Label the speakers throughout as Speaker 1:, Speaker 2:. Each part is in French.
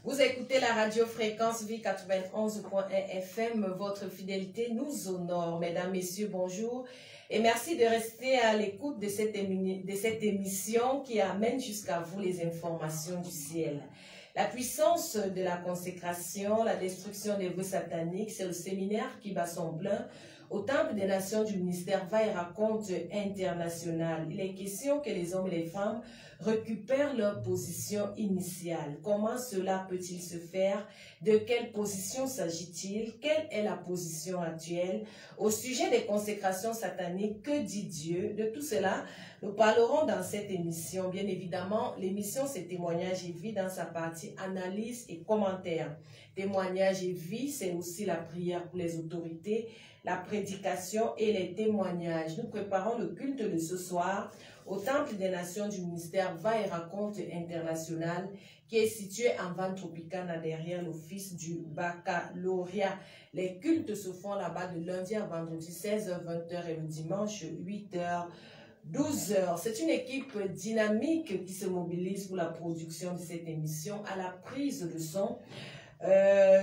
Speaker 1: Vous écoutez la radio Fréquence Vie 91.1 FM. Votre fidélité nous honore. Mesdames, Messieurs, bonjour. Et merci de rester à l'écoute de cette émission qui amène jusqu'à vous les informations du ciel. La puissance de la consécration, la destruction des vœux sataniques, c'est le séminaire qui bat son plein au Temple des Nations du ministère Va et Raconte international. Il est question que les hommes et les femmes récupèrent leur position initiale. Comment cela peut-il se faire? De quelle position s'agit-il? Quelle est la position actuelle? Au sujet des consécrations sataniques, que dit Dieu? De tout cela, nous parlerons dans cette émission. Bien évidemment, l'émission c'est témoignage et vie dans sa partie analyse et commentaires. Témoignage et vie, c'est aussi la prière pour les autorités, la prédication et les témoignages. Nous préparons le culte de ce soir au Temple des Nations du ministère Va et Raconte international qui est situé en Vente Tropicana derrière l'office du baccalauréat. Les cultes se font là-bas de lundi à vendredi 16h, 20h et le dimanche 8h. 12h. C'est une équipe dynamique qui se mobilise pour la production de cette émission à la prise de son.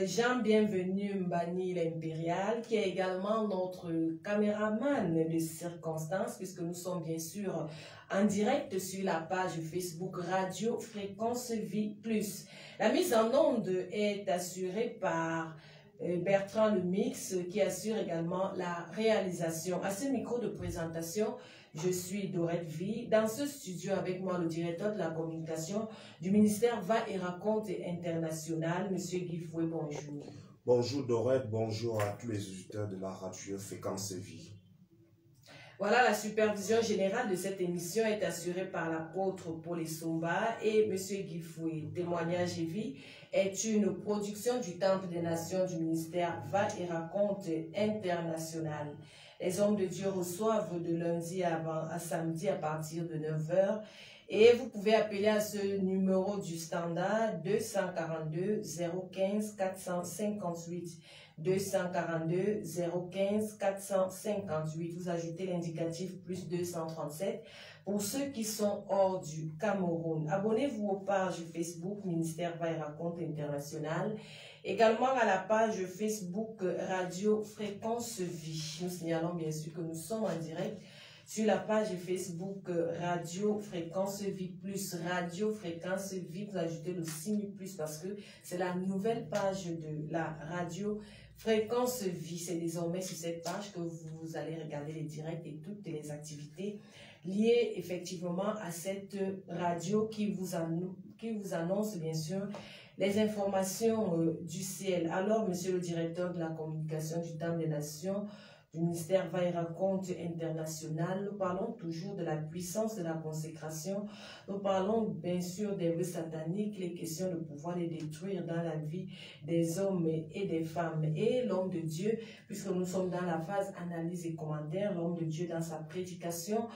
Speaker 1: Jean Bienvenu Mbani l'Impérial, qui est également notre caméraman de circonstance, puisque nous sommes bien sûr en direct sur la page Facebook Radio Fréquence Vie Plus. La mise en onde est assurée par Bertrand Lemix, qui assure également la réalisation. À ce micro de présentation, je suis Dorette Vie. Dans ce studio avec moi, le directeur de la communication du ministère Va et Raconte international, M. Guy Fouet, bonjour.
Speaker 2: Bonjour Dorette, bonjour à tous les auditeurs de la radio Fréquence Vie.
Speaker 1: Voilà, la supervision générale de cette émission est assurée par l'apôtre Paul Essomba et M. Guy Fouet. Témoignage et vie est une production du Temple des Nations du ministère Va et Raconte international. Les hommes de Dieu reçoivent de lundi à samedi à partir de 9h. Et vous pouvez appeler à ce numéro du standard 242 015 458. 242 015 458. Vous ajoutez l'indicatif plus 237 pour ceux qui sont hors du Cameroun. Abonnez-vous aux pages Facebook Ministère Va et Raconte international. Également à la page Facebook Radio Fréquence Vie. Nous signalons bien sûr que nous sommes en direct sur la page Facebook Radio Fréquence Vie Plus. Radio Fréquence Vie, vous ajoutez le signe plus parce que c'est la nouvelle page de la radio Fréquence Vie. C'est désormais sur cette page que vous allez regarder les directs et toutes les activités liées effectivement à cette radio qui vous annonce bien sûr les informations du ciel. Alors, monsieur le directeur de la communication du Temple des Nations, du ministère Va et Raconte international, nous parlons toujours de la puissance de la consécration. Nous parlons bien sûr des vœux sataniques, les questions de pouvoir les détruire dans la vie des hommes et des femmes. Et l'homme de Dieu, puisque nous sommes dans la phase analyse et commentaire, l'homme de Dieu dans sa prédication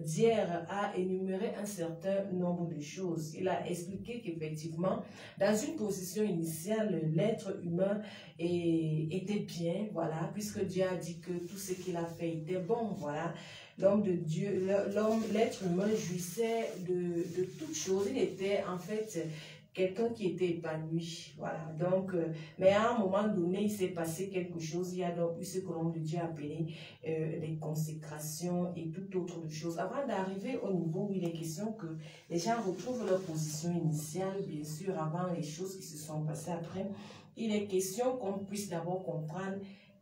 Speaker 1: d'hier a énuméré un certain nombre de choses. Il a expliqué qu'effectivement, dans une position initiale, l'être humain était bien, voilà, puisque Dieu a dit que tout ce qu'il a fait était bon, voilà. L'homme de Dieu, l'être humain jouissait de toutes choses. Il était en fait quelqu'un qui était épanoui, voilà. Donc, mais à un moment donné, il s'est passé quelque chose. Il y a donc eu ce que l'homme de Dieu a appelé les consécrations et toute autre chose. Avant d'arriver au niveau où il est question que les gens retrouvent leur position initiale, bien sûr, avant les choses qui se sont passées après, il est question qu'on puisse d'abord comprendre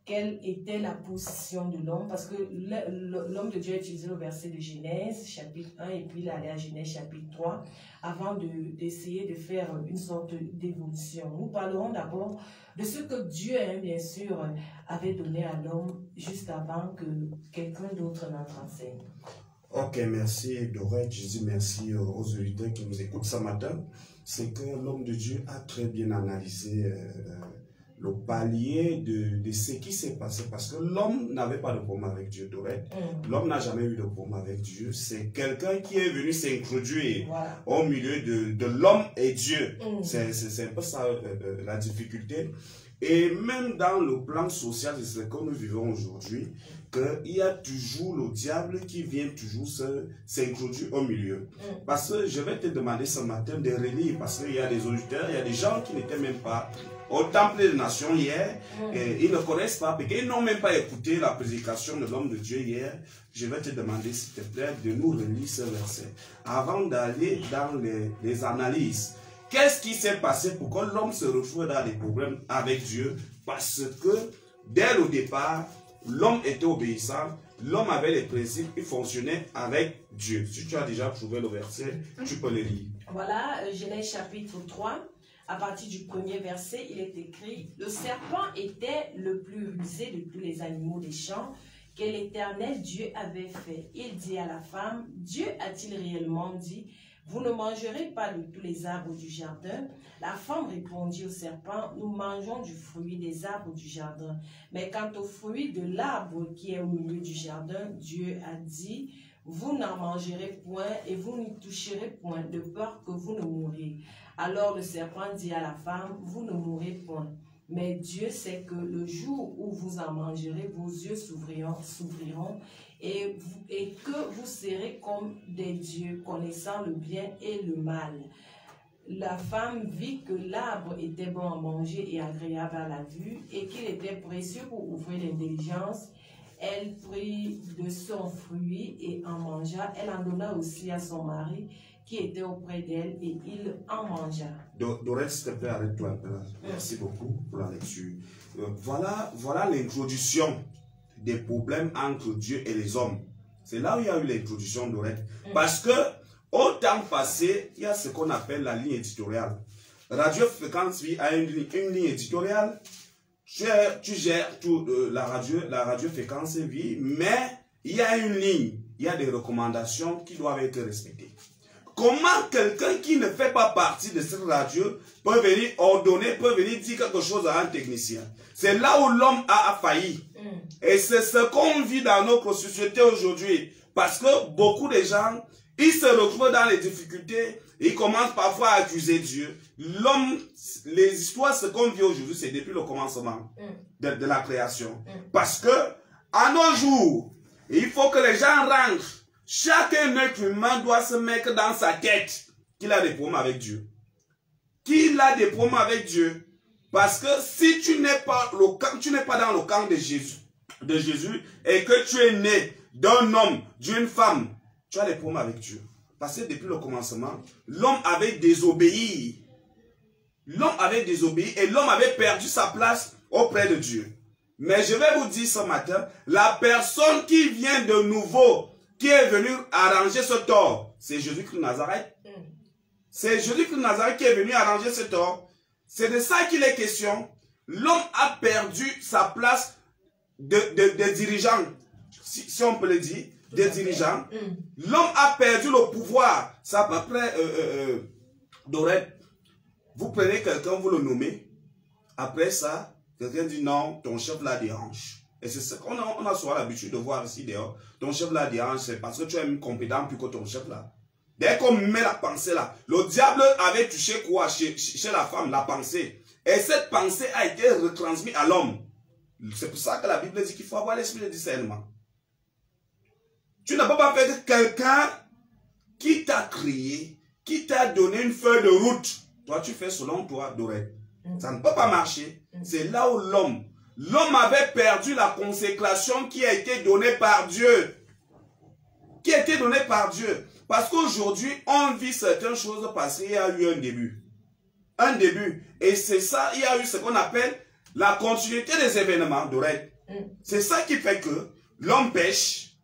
Speaker 1: quelle était la position de l'homme, parce que l'homme de Dieu a utilisé le verset de Genèse, chapitre 1, et puis il allait à Genèse, chapitre 3, avant d'essayer de faire une sorte d'évolution. Nous parlerons d'abord de ce que Dieu, bien sûr, avait donné à l'homme juste avant que quelqu'un d'autre n'entre en scène.
Speaker 2: Ok, merci Dorette, je dis merci aux auditeurs qui nous écoutent ce matin. C'est que l'homme de Dieu a très bien analysé le palier de ce qui s'est passé, parce que l'homme n'avait pas de problème avec Dieu, Dorette. L'homme n'a jamais eu de problème avec Dieu. C'est quelqu'un qui est venu s'introduire au milieu de l'homme et Dieu. C'est un peu ça la difficulté. Et même dans le plan social, c'est ce que nous vivons aujourd'hui, qu'il y a toujours le diable qui vient toujours s'introduire au milieu. Parce que je vais te demander ce matin de relire, parce qu'il y a des auditeurs, il y a des gens qui n'étaient même pas au Temple des Nations hier, et ils ne connaissent pas, parce qu'ils n'ont même pas écouté la prédication de l'homme de Dieu hier. Je vais te demander, s'il te plaît, de nous relire ce verset. Avant d'aller dans les analyses, qu'est-ce qui s'est passé pour que l'homme se retrouve dans des problèmes avec Dieu? Parce que, dès le départ, l'homme était obéissant, l'homme avait les principes, il fonctionnait avec Dieu. Si tu as déjà trouvé le verset, tu peux le lire.
Speaker 1: Voilà, Genèse chapitre 3, à partir du premier verset, il est écrit: « Le serpent était le plus rusé de tous les animaux des champs que l'Éternel Dieu avait fait. Il dit à la femme: Dieu a-t-il réellement dit, vous ne mangerez pas de tous les arbres du jardin? La femme répondit au serpent: nous mangeons du fruit des arbres du jardin. Mais quant au fruit de l'arbre qui est au milieu du jardin, Dieu a dit: vous n'en mangerez point et vous n'y toucherez point, de peur que vous ne mouriez. Alors le serpent dit à la femme: vous ne mourrez point. Mais Dieu sait que le jour où vous en mangerez, vos yeux s'ouvriront et que vous serez comme des dieux, connaissant le bien et le mal. La femme vit que l'arbre était bon à manger et agréable à la vue, et qu'il était précieux pour ouvrir l'intelligence. Elle prit de son fruit et en mangea. Elle en donna aussi à son mari qui était auprès d'elle, et il en mangea.
Speaker 2: Dorette, s'il te plaît, arrête-toi un peu là. Merci beaucoup pour la lecture. Voilà l'introduction des problèmes entre Dieu et les hommes. C'est là où il y a eu l'introduction d'Orette. Parce que, au temps passé, il y a ce qu'on appelle la ligne éditoriale. Radio Fréquence Vie a une ligne éditoriale. Tu gères tout, la radio Fréquence Vie, mais il y a une ligne, il y a des recommandations qui doivent être respectées. Comment quelqu'un qui ne fait pas partie de cette radio peut venir ordonner, peut venir dire quelque chose à un technicien? C'est là où l'homme a failli. Et c'est ce qu'on vit dans notre société aujourd'hui. Parce que beaucoup de gens, ils se retrouvent dans les difficultés, ils commencent parfois à accuser Dieu. L'homme, les histoires, ce qu'on vit aujourd'hui, c'est depuis le commencement de la création. Parce que, à nos jours, il faut que les gens rentrent. Chaque être humain doit se mettre dans sa tête qu'il a des problèmes avec Dieu. Qu'il a des problèmes avec Dieu. Parce que si tu n'es pas dans le camp de Jésus, et que tu es né d'un homme, d'une femme, tu as des problèmes avec Dieu. Parce que depuis le commencement, l'homme avait désobéi. L'homme avait désobéi et l'homme avait perdu sa place auprès de Dieu. Mais je vais vous dire ce matin, la personne qui vient de nouveau, qui est venu arranger ce tort, c'est Jésus-Christ de Nazareth. C'est Jésus-Christ de Nazareth qui est venu arranger ce tort. C'est de ça qu'il est question. L'homme a perdu sa place de dirigeant, si on peut le dire, des dirigeants. L'homme a perdu le pouvoir. C'est à peu près, Dorette, vous prenez quelqu'un, vous le nommez. Après ça, quelqu'un dit non, ton chef la dérange. Et c'est ce qu'on a souvent l'habitude de voir ici dehors. Ton chef là dérange, c'est parce que tu es compétent plus que ton chef là. Dès qu'on met la pensée là, le diable avait touché quoi chez la femme, la pensée. Et cette pensée a été retransmise à l'homme. C'est pour ça que la Bible dit qu'il faut avoir l'esprit de discernement. Tu ne peux pas faire que quelqu'un qui t'a créé, qui t'a donné une feuille de route, toi tu fais selon toi, Dorette. Ça ne peut pas marcher. C'est là où l'homme avait perdu la consécration qui a été donnée par Dieu. Qui a été donnée par Dieu. Parce qu'aujourd'hui, on vit certaines choses parce qu'il y a eu un début. Un début. Et c'est ça, il y a eu ce qu'on appelle la continuité des événements, Dorette. C'est ça qui fait que l'homme pêche.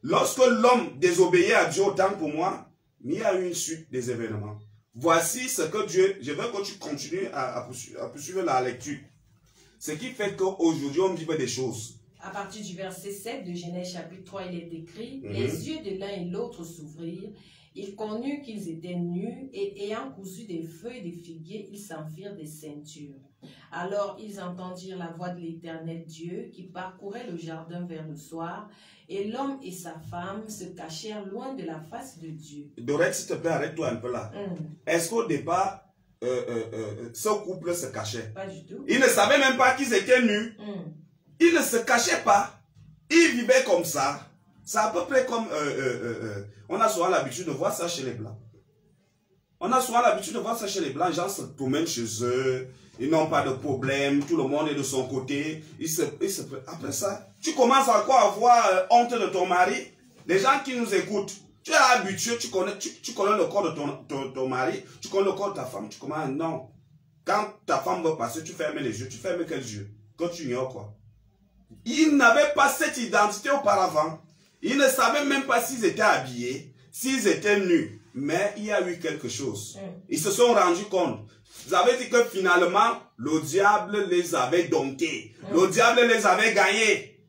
Speaker 2: Lorsque l'homme désobéit à Dieu, autant pour moi, mais il y a eu une suite des événements. Voici ce que Dieu... Je veux que tu continues à poursuivre la lecture. Ce qui fait qu'aujourd'hui, on vit des choses.
Speaker 1: À partir du verset 7 de Genèse chapitre 3, il est écrit: les yeux de l'un et l'autre s'ouvrirent. Ils connurent qu'ils étaient nus, et ayant cousu des feuilles de figuier, ils s'en firent des ceintures. Alors ils entendirent la voix de l'Éternel Dieu qui parcourait le jardin vers le soir, et l'homme et sa femme se cachèrent loin de la face de Dieu.
Speaker 2: Dorette, s'il te plaît, arrête-toi un peu là. Est-ce qu'au départ, ce couple se cachait?
Speaker 1: Pas du tout.
Speaker 2: Ils ne savaient même pas qu'ils étaient nus. Ils ne se cachaient pas. Ils vivaient comme ça. C'est à peu près comme... on a souvent l'habitude de voir ça chez les Blancs. On a souvent l'habitude de voir ça chez les Blancs. Les gens se promènent chez eux. Ils n'ont pas de problème. Tout le monde est de son côté. Après ça, tu commences à quoi avoir honte de ton mari. Les gens qui nous écoutent, tu es habitué, tu connais le corps de ton mari, tu connais le corps de ta femme. Tu commences, non. Quand ta femme veut passer, tu fermes les yeux. Tu fermes quels yeux? Quand tu ignores quoi? Ils n'avaient pas cette identité auparavant. Ils ne savaient même pas s'ils étaient habillés, s'ils étaient nus. Mais il y a eu quelque chose. Ils se sont rendus compte. Vous avez dit que finalement, le diable les avait domptés. Le diable les avait gagnés.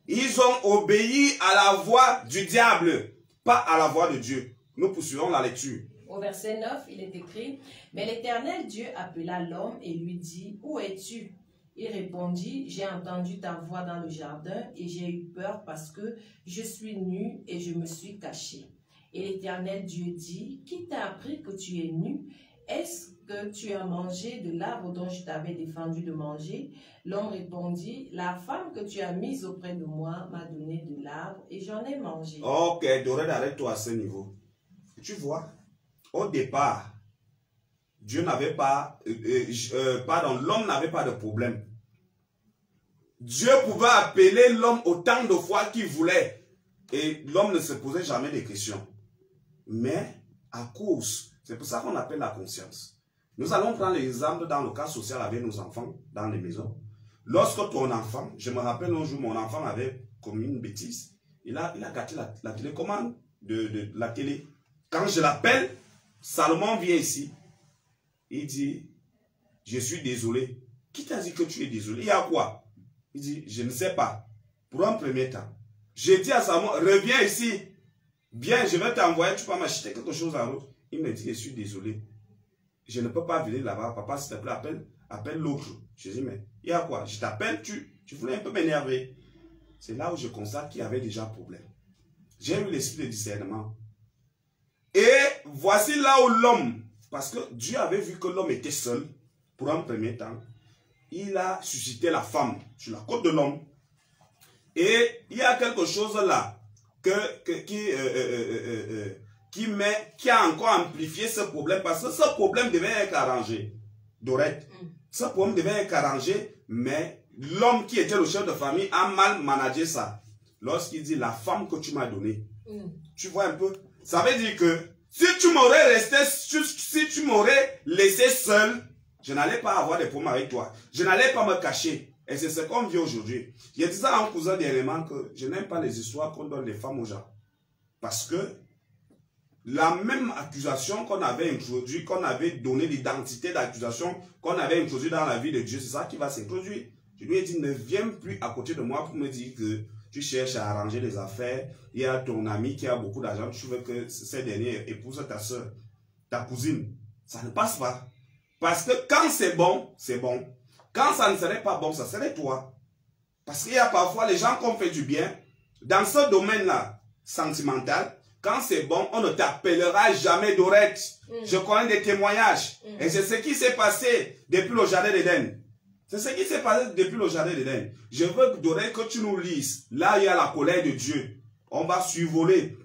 Speaker 2: Ils ont obéi à la voix du diable, pas à la voix de Dieu. Nous poursuivons la lecture.
Speaker 1: Au verset 9, il est écrit, « Mais l'Éternel Dieu appela l'homme et lui dit, « Où es-tu » Il répondit, « J'ai entendu ta voix dans le jardin et j'ai eu peur parce que je suis nu et je me suis caché. » Et l'Éternel Dieu dit, « Qui t'a appris que tu es nu? Est-ce que tu as mangé de l'arbre dont je t'avais défendu de manger? » L'homme répondit, « La femme que tu as mise auprès de moi m'a donné de l'arbre et j'en ai mangé. »
Speaker 2: Ok, Doré, arrête-toi à ce niveau. Tu vois, au départ, Dieu n'avait pas, l'homme n'avait pas de problème. Dieu pouvait appeler l'homme autant de fois qu'il voulait. Et l'homme ne se posait jamais de questions. Mais, à cause, c'est pour ça qu'on appelle la conscience. Nous allons prendre l'exemple dans le cas social avec nos enfants, dans les maisons. Lorsque ton enfant, je me rappelle un jour, mon enfant avait commis une bêtise. Il a gâté la télécommande de la télé. Quand je l'appelle, Salomon vient ici. Il dit, je suis désolé. Qui t'a dit que tu es désolé? Il y a quoi? Il dit, je ne sais pas. Pour un premier temps. J'ai dit à Salomon, reviens ici. Bien, je vais t'envoyer, tu peux m'acheter quelque chose en route. Il me dit, je suis désolé. Je ne peux pas venir là-bas. Papa, s'il te plaît, appelle l'autre. Je dis, mais il y a quoi? Je t'appelle, tu voulais un peu m'énerver. C'est là où je constate qu'il y avait déjà problème. J'ai eu l'esprit de discernement. Et voici là où l'homme, parce que Dieu avait vu que l'homme était seul, pour un premier temps, il a suscité la femme sur la côte de l'homme. Et il y a quelque chose là qui a encore amplifié ce problème, parce que ce problème devait être arrangé. Dorette, ce problème devait être arrangé, mais l'homme qui était le chef de famille a mal managé ça. Lorsqu'il dit la femme que tu m'as donnée, tu vois un peu, ça veut dire que si tu m'aurais laissé seul, je n'allais pas avoir des problèmes avec toi. Je n'allais pas me cacher. Et c'est ce qu'on vit aujourd'hui. J'ai dit ça à un cousin dernièrement que je n'aime pas les histoires qu'on donne les femmes aux gens. Parce que la même accusation qu'on avait introduite, qu'on avait donné l'identité d'accusation qu'on avait introduite dans la vie de Dieu, c'est ça qui va s'introduire. Je lui ai dit, ne viens plus à côté de moi pour me dire que tu cherches à arranger les affaires. Il y a ton ami qui a beaucoup d'argent, tu veux que ces derniers épousent ta soeur, ta cousine. Ça ne passe pas. Parce que quand c'est bon, c'est bon. Quand ça ne serait pas bon, ça serait toi. Parce qu'il y a parfois les gens qui ont fait du bien. Dans ce domaine-là, sentimental, quand c'est bon, on ne t'appellera jamais Dorette. Je connais des témoignages. Et c'est ce qui s'est passé depuis le jardin d'Éden. C'est ce qui s'est passé depuis le jardin d'Éden. Je veux, Dorette, que tu nous lises. Là, il y a la colère de Dieu. On va survoler.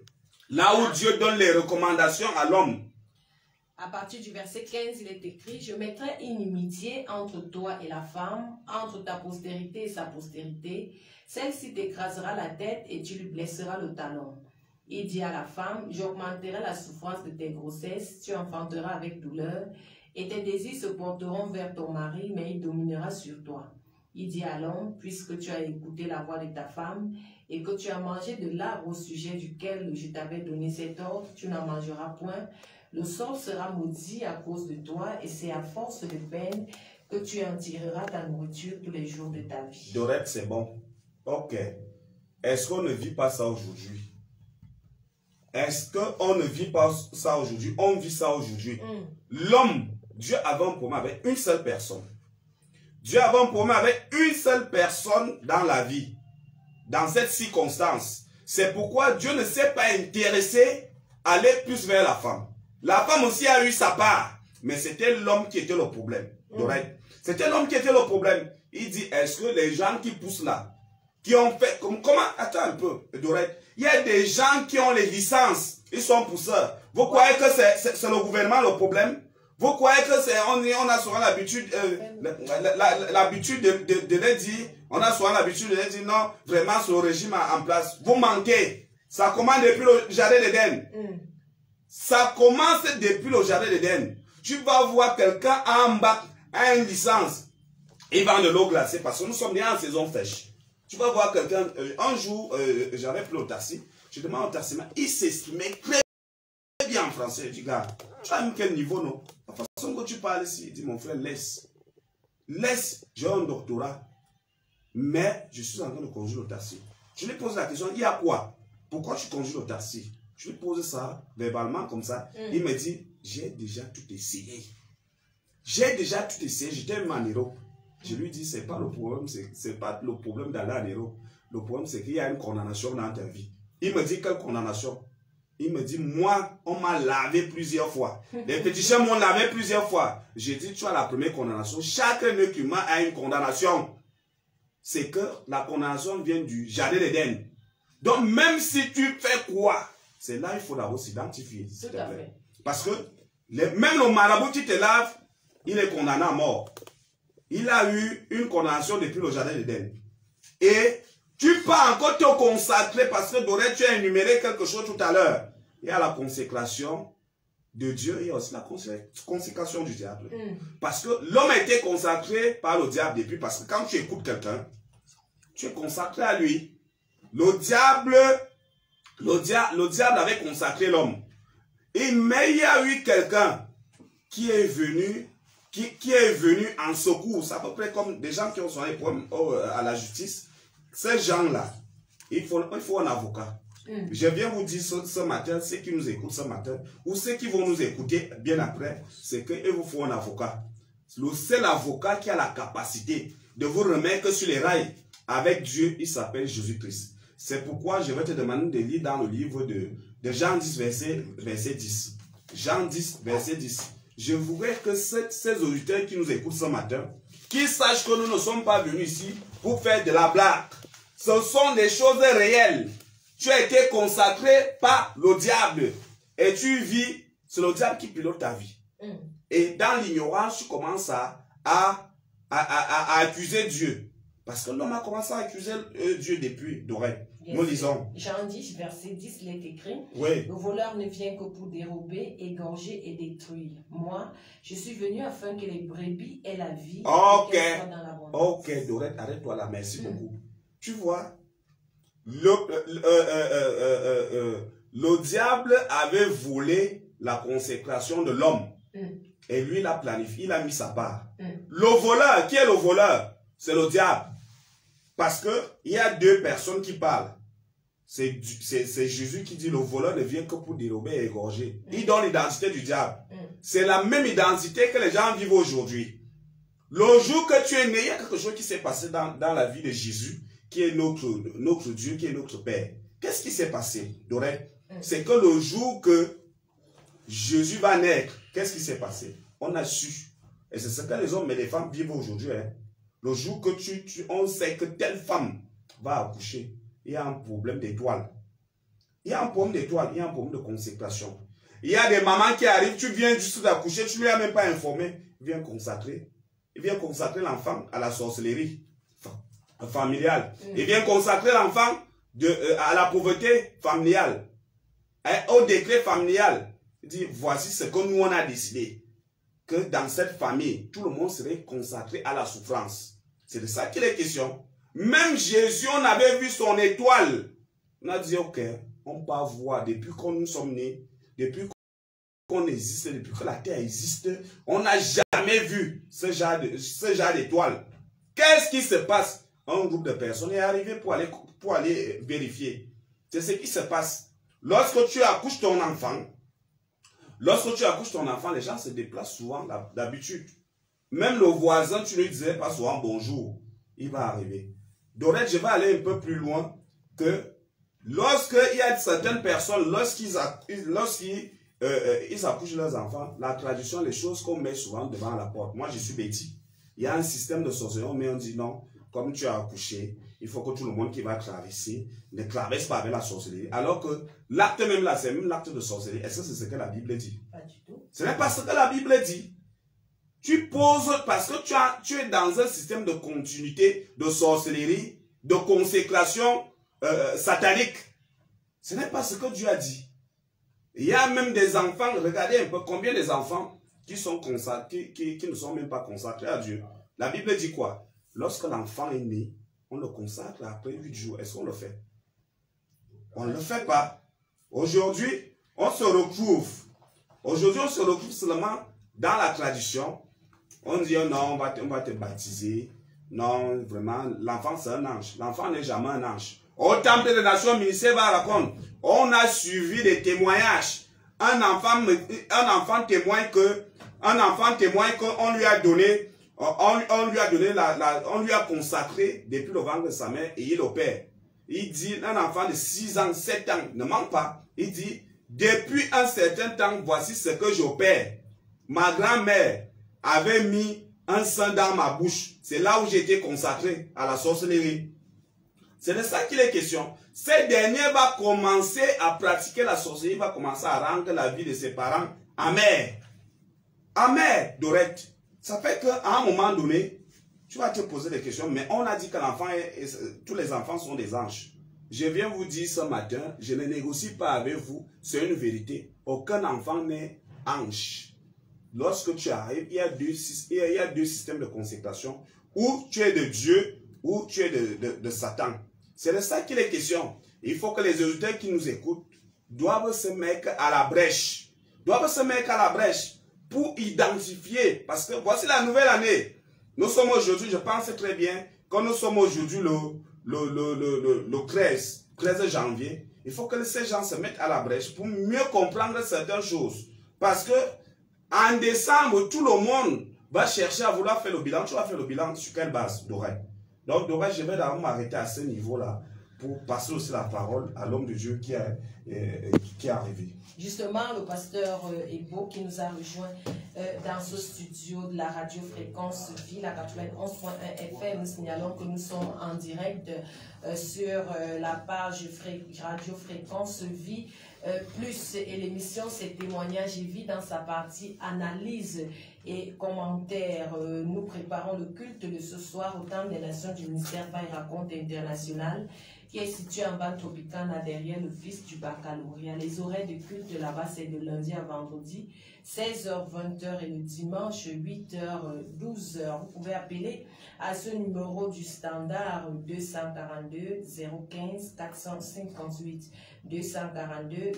Speaker 2: Là où Dieu donne les recommandations à l'homme.
Speaker 1: À partir du verset 15, il est écrit, « Je mettrai inimitié entre toi et la femme, entre ta postérité et sa postérité. Celle-ci t'écrasera la tête et tu lui blesseras le talon. » Il dit à la femme, « J'augmenterai la souffrance de tes grossesses, tu enfanteras avec douleur, et tes désirs se porteront vers ton mari, mais il dominera sur toi. » Il dit à l'homme, « Puisque tu as écouté la voix de ta femme, et que tu as mangé de l'arbre au sujet duquel je t'avais donné cet ordre, tu n'en mangeras point. Le sol sera maudit à cause de toi, et c'est à force de peine que tu en tireras ta nourriture tous les jours de ta vie. »
Speaker 2: Dorette, c'est bon. Ok. Est-ce qu'on ne vit pas ça aujourd'hui? Est-ce qu'on ne vit pas ça aujourd'hui? On vit ça aujourd'hui. L'homme, Dieu avait un problème avec une seule personne. Dieu avait un problème avec une seule personne dans la vie. Dans cette circonstance. C'est pourquoi Dieu ne s'est pas intéressé à aller plus vers la femme. La femme aussi a eu sa part. Mais c'était l'homme qui était le problème. C'était l'homme qui était le problème. Il dit, est-ce que les gens qui poussent là, qui ont fait... Comment? Attends un peu, Dorette. Il y a des gens qui ont les licences. Ils sont pour ça. Vous croyez que c'est le gouvernement le problème? Vous croyez que c'est... On a souvent l'habitude l'habitude de leur dire... On a souvent l'habitude de leur dire non, vraiment, c'est le régime en place. Vous manquez. Ça commence depuis le jardin d'Éden. Ça commence depuis le jardin d'Éden. Tu vas voir quelqu'un en bas, a une licence. Il vend de l'eau glacée parce que nous sommes bien en saison fraîche. Tu vas voir quelqu'un, un jour, j'avais pris au taxi. Je demande au taximan, il s'estimait très bien en français. Je dis, gars, tu as mis quel niveau, non? La façon que tu parles ici, il dit, mon frère, laisse. Laisse, j'ai un doctorat. Mais je suis en train de conduire le taxi. Je lui pose la question, il y a quoi? Pourquoi tu conduis le taxi? Je lui pose ça verbalement comme ça. Il me dit, j'ai déjà tout essayé. J'ai déjà tout essayé. J'étais même en Europe. Je lui dis, c'est pas le problème, c'est pas le problème d'aller en Europe. Le problème, c'est qu'il y a une condamnation dans ta vie. Il me dit, quelle condamnation? Il me dit, moi, on m'a lavé plusieurs fois. Les petits chiens m'ont lavé plusieurs fois. J'ai dit, tu as la première condamnation. Chaque être humain a une condamnation. C'est que la condamnation vient du jardin d'Éden. Donc, même si tu fais quoi, c'est là qu'il faut d'abord s'identifier, s'il te plaît. Parce que même le marabout qui te lave, il est condamné à mort. Il a eu une condamnation depuis le jardin d'Éden. Et tu peux encore te consacrer parce que Dorette, tu as énuméré quelque chose tout à l'heure. Il y a la consécration de Dieu et il y a aussi la consécration du diable. Parce que l'homme a été consacré par le diable depuis. Parce que quand tu écoutes quelqu'un, tu es consacré à lui. Le diable avait consacré l'homme. Mais il y a eu quelqu'un qui est venu en secours. C'est à peu près comme des gens qui ont soigné à la justice. Ces gens-là, il faut un avocat. Je viens vous dire ce matin, ceux qui nous écoutent ce matin, ou ceux qui vont nous écouter bien après, c'est qu'il vous faut un avocat. Le seul avocat qui a la capacité de vous remettre sur les rails avec Dieu, il s'appelle Jésus-Christ. C'est pourquoi je vais te demander de lire dans le livre de Jean 10, verset 10. Jean 10, verset 10. Je voudrais que ces auditeurs qui nous écoutent ce matin, qu'ils sachent que nous ne sommes pas venus ici pour faire de la blague. Ce sont des choses réelles. Tu as été consacré par le diable. Et tu vis, c'est le diable qui pilote ta vie. Et dans l'ignorance, tu commences à accuser Dieu. Parce que l'homme a commencé à accuser Dieu depuis Dorette. Nous lisons.
Speaker 1: Jean 10, verset 10, il est écrit.
Speaker 2: Oui.
Speaker 1: Le voleur ne vient que pour dérober, égorger et détruire. Moi, je suis venu afin que les brebis aient la vie.
Speaker 2: Ok.
Speaker 1: Et qu'elles soient dans l'abondance.
Speaker 2: Ok, Dorette, arrête-toi là. Merci beaucoup. Tu vois, le diable avait volé la consécration de l'homme. Et lui, il a planifié, il a mis sa part. Le voleur, qui est le voleur? C'est le diable. Parce que il y a deux personnes qui parlent. C'est Jésus qui dit le voleur ne vient que pour dérober et égorger. Il donne l'identité du diable. C'est la même identité que les gens vivent aujourd'hui. Le jour que tu es né, il y a quelque chose qui s'est passé dans la vie de Jésus, qui est notre Dieu, qui est notre Père. Qu'est-ce qui s'est passé, Dorette? C'est que le jour que Jésus va naître, qu'est-ce qui s'est passé? On a su. Et c'est ce que les hommes et les femmes vivent aujourd'hui. Hein. Le jour que on sait que telle femme va accoucher, il y a un problème d'étoile. Il y a un problème d'étoile, il y a un problème de consécration. Il y a des mamans qui arrivent, tu viens juste d'accoucher, tu ne lui as même pas informé. Il vient consacrer l'enfant à la sorcellerie familiale. Il vient consacrer l'enfant à la pauvreté familiale, au décret familial. Il dit, voici ce que nous on a décidé. Que dans cette famille, tout le monde serait consacré à la souffrance. C'est de ça qu'il est question. Même Jésus, on avait vu son étoile. On a dit, ok, on peut voir depuis qu'on nous sommes nés, depuis qu'on existe, depuis que la terre existe, on n'a jamais vu ce genre d'étoile. Qu'est-ce qui se passe? Un groupe de personnes est arrivé pour aller vérifier. C'est ce qui se passe. Lorsque tu accouches ton enfant, les gens se déplacent souvent d'habitude. Même le voisin, tu ne lui disais pas souvent bonjour. Il va arriver. Dorette, je vais aller un peu plus loin que lorsqu'il y a certaines personnes, lorsqu'ils accouchent leurs enfants, la tradition, les choses qu'on met souvent devant la porte. Moi, je suis Betty. Il y a un système de sorcellerie, mais on dit non, comme tu as accouché, il faut que tout le monde qui va traverser ne traverse pas avec la sorcellerie. Alors que l'acte même là, c'est même l'acte de sorcellerie. Est-ce que c'est ce que la Bible dit?
Speaker 1: Pas du tout. Ce
Speaker 2: n'est pas ce que la Bible dit. Tu poses, parce que tu es dans un système de continuité, de sorcellerie, de consécration satanique. Ce n'est pas ce que Dieu a dit. Il y a même des enfants, regardez un peu combien des enfants qui sont consacrés, qui ne sont même pas consacrés à Dieu. La Bible dit quoi? Lorsque l'enfant est né, on le consacre après 8 jours. Est-ce qu'on le fait? On ne le fait pas. Aujourd'hui, on se retrouve. Aujourd'hui, on se retrouve seulement dans la tradition. On dit, oh non, on va te baptiser. Non, vraiment, l'enfant c'est un ange. L'enfant n'est jamais un ange. Au temple des nations, ministère va raconter. On a suivi des témoignages. Un enfant témoigne qu'on lui a donné, on lui a consacré depuis le ventre de sa mère et il opère. Il dit, un enfant de 6 ans, 7 ans, ne ment pas. Il dit, depuis un certain temps, voici ce que j'opère. Ma grand-mère avait mis un sang dans ma bouche. C'est là où j'ai été consacré à la sorcellerie. C'est de ça qu'il est question. Cette dernière va commencer à pratiquer la sorcellerie, va commencer à rendre la vie de ses parents amère. Amère, Dorette. Ça fait qu'à un moment donné, tu vas te poser des questions, mais on a dit que l'enfant, tous les enfants sont des anges. Je viens vous dire ce matin, je ne négocie pas avec vous, c'est une vérité. Aucun enfant n'est ange. Lorsque tu arrives, il y a deux systèmes de consécration, où tu es de Dieu, ou tu es de Satan. C'est de ça qu'il est question. Il faut que les auditeurs qui nous écoutent doivent se mettre à la brèche. Doivent se mettre à la brèche pour identifier. Parce que voici la nouvelle année. Nous sommes aujourd'hui, je pense très bien, quand nous sommes aujourd'hui le 13 janvier, il faut que ces gens se mettent à la brèche pour mieux comprendre certaines choses. Parce que en décembre, tout le monde va chercher à vouloir faire le bilan. Tu vas faire le bilan sur quelle base, Doré? Donc, Doré, je vais d'abord m'arrêter à ce niveau-là pour passer aussi la parole à l'homme de Dieu qui est arrivé.
Speaker 1: Justement, le pasteur Ebo qui nous a rejoint dans ce studio de la radio Fréquence Vie, la 91.1 FM, nous signalons que nous sommes en direct sur la page radio Fréquence Vie plus, et l'émission c'est témoignage et vie dans sa partie analyse et commentaires. Nous préparons le culte de ce soir au Temple des Nations du ministère Vaille Raconte International, qui est situé en bas Tropicana derrière l'office du baccalauréat. Les horaires de culte là-bas, c'est de lundi à vendredi, 16h, 20h et le dimanche, 8h, 12h. Vous pouvez appeler à ce numéro du standard 242 015 458. 242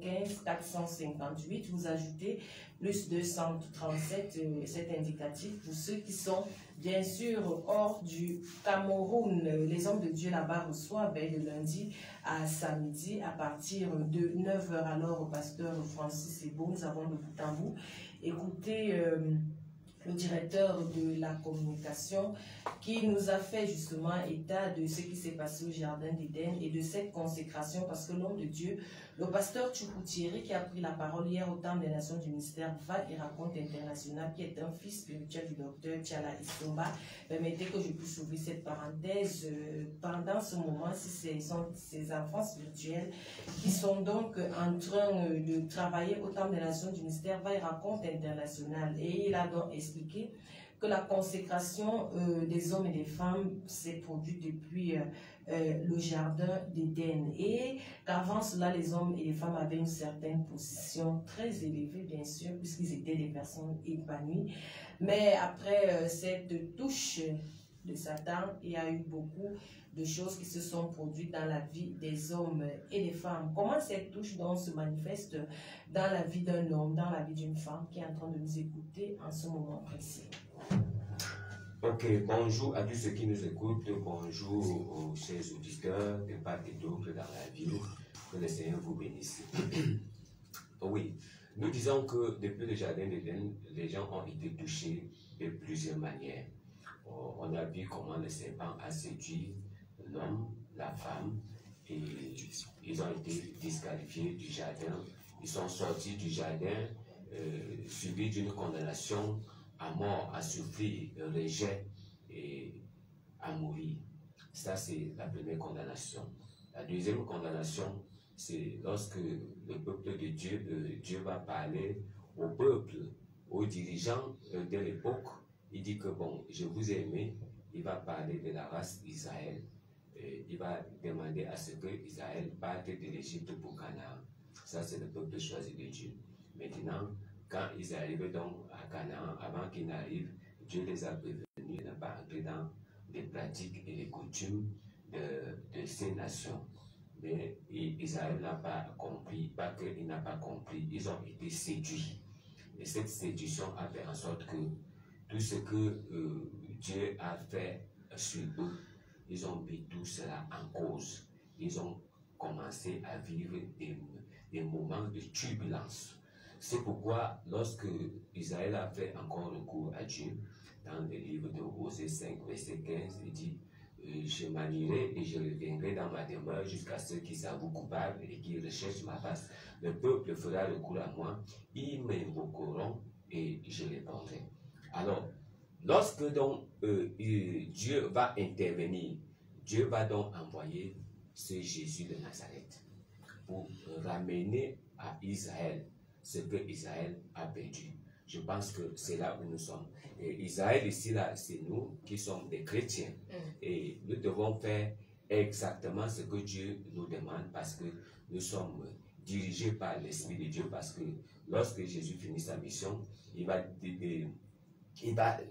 Speaker 1: 015 458. Vous ajoutez plus 237, c'est indicatif pour ceux qui sont bien sûr hors du Cameroun. Les hommes de Dieu là-bas reçoivent de lundi à samedi à partir de 9h. Alors, au pasteur Francis Ebo, nous avons le bout en bout. Écoutez le directeur de la communication qui nous a fait justement état de ce qui s'est passé au Jardin d'Éden et de cette consécration, parce que l'homme de Dieu, le pasteur Tchoukoutieri, qui a pris la parole hier au Temple des Nations du ministère Va et Raconte International, qui est un fils spirituel du docteur Tchala Isomba, permettez que je puisse ouvrir cette parenthèse pendant ce moment, si ce sont ces enfants spirituels qui sont donc en train de travailler au Temple des Nations du ministère Va et Raconte International, et il a donc expliqué que la consécration des hommes et des femmes s'est produite depuis le jardin d'Éden, et qu'avant cela les hommes et les femmes avaient une certaine position très élevée, bien sûr, puisqu'ils étaient des personnes épanouies, mais après cette touche de Satan, il y a eu beaucoup de choses qui se sont produites dans la vie des hommes et des femmes. Comment cette touche donc se manifeste dans la vie d'un homme, dans la vie d'une femme qui est en train de nous écouter en ce moment précis?
Speaker 3: Ok, bonjour à tous ceux qui nous écoutent, bonjour aux chers auditeurs de part et d'autre dans la vie, que le Seigneur vous bénisse. Oui, nous disons que depuis le jardin d'Éden, les gens ont été touchés de plusieurs manières. On a vu comment le serpent a séduit l'homme, la femme, et ils ont été disqualifiés du jardin. Ils sont sortis du jardin suivis d'une condamnation à mort, à souffrir, rejet et à mourir. Ça, c'est la première condamnation. La deuxième condamnation, c'est lorsque le peuple de Dieu, Dieu va parler au peuple, aux dirigeants de l'époque. Il dit que, bon, je vous ai aimé. Il va parler de la race d'Israël. Il va demander à ce que Israël parte de l'Égypte pour Canaan. Ça, c'est le peuple choisi de Dieu. Maintenant, quand ils arrivent donc à Canaan, avant qu'ils n'arrivent, Dieu les a prévenus de ne pas entrer dans les pratiques et les coutumes de ces nations. Mais Israël n'a pas compris, pas qu'il n'a pas compris, ils ont été séduits. Et cette séduction a fait en sorte que tout ce que Dieu a fait sur eux, ils ont mis tout cela en cause. Ils ont commencé à vivre des moments de turbulence. C'est pourquoi lorsque Israël a fait encore recours à Dieu, dans le livre de Osée 5, verset 15, il dit « Je manierai et je reviendrai dans ma demeure jusqu'à ceux qui s'avouent coupables et qui recherchent ma face. Le peuple fera recours à moi, ils m'invoqueront et je répondrai. » Alors, lorsque donc Dieu va intervenir, Dieu va donc envoyer ce Jésus de Nazareth pour ramener à Israël ce que Israël a perdu. Je pense que c'est là où nous sommes. Et Israël ici, là, c'est nous qui sommes des chrétiens. Et nous devons faire exactement ce que Dieu nous demande parce que nous sommes dirigés par l'Esprit de Dieu. Parce que lorsque Jésus finit sa mission, il va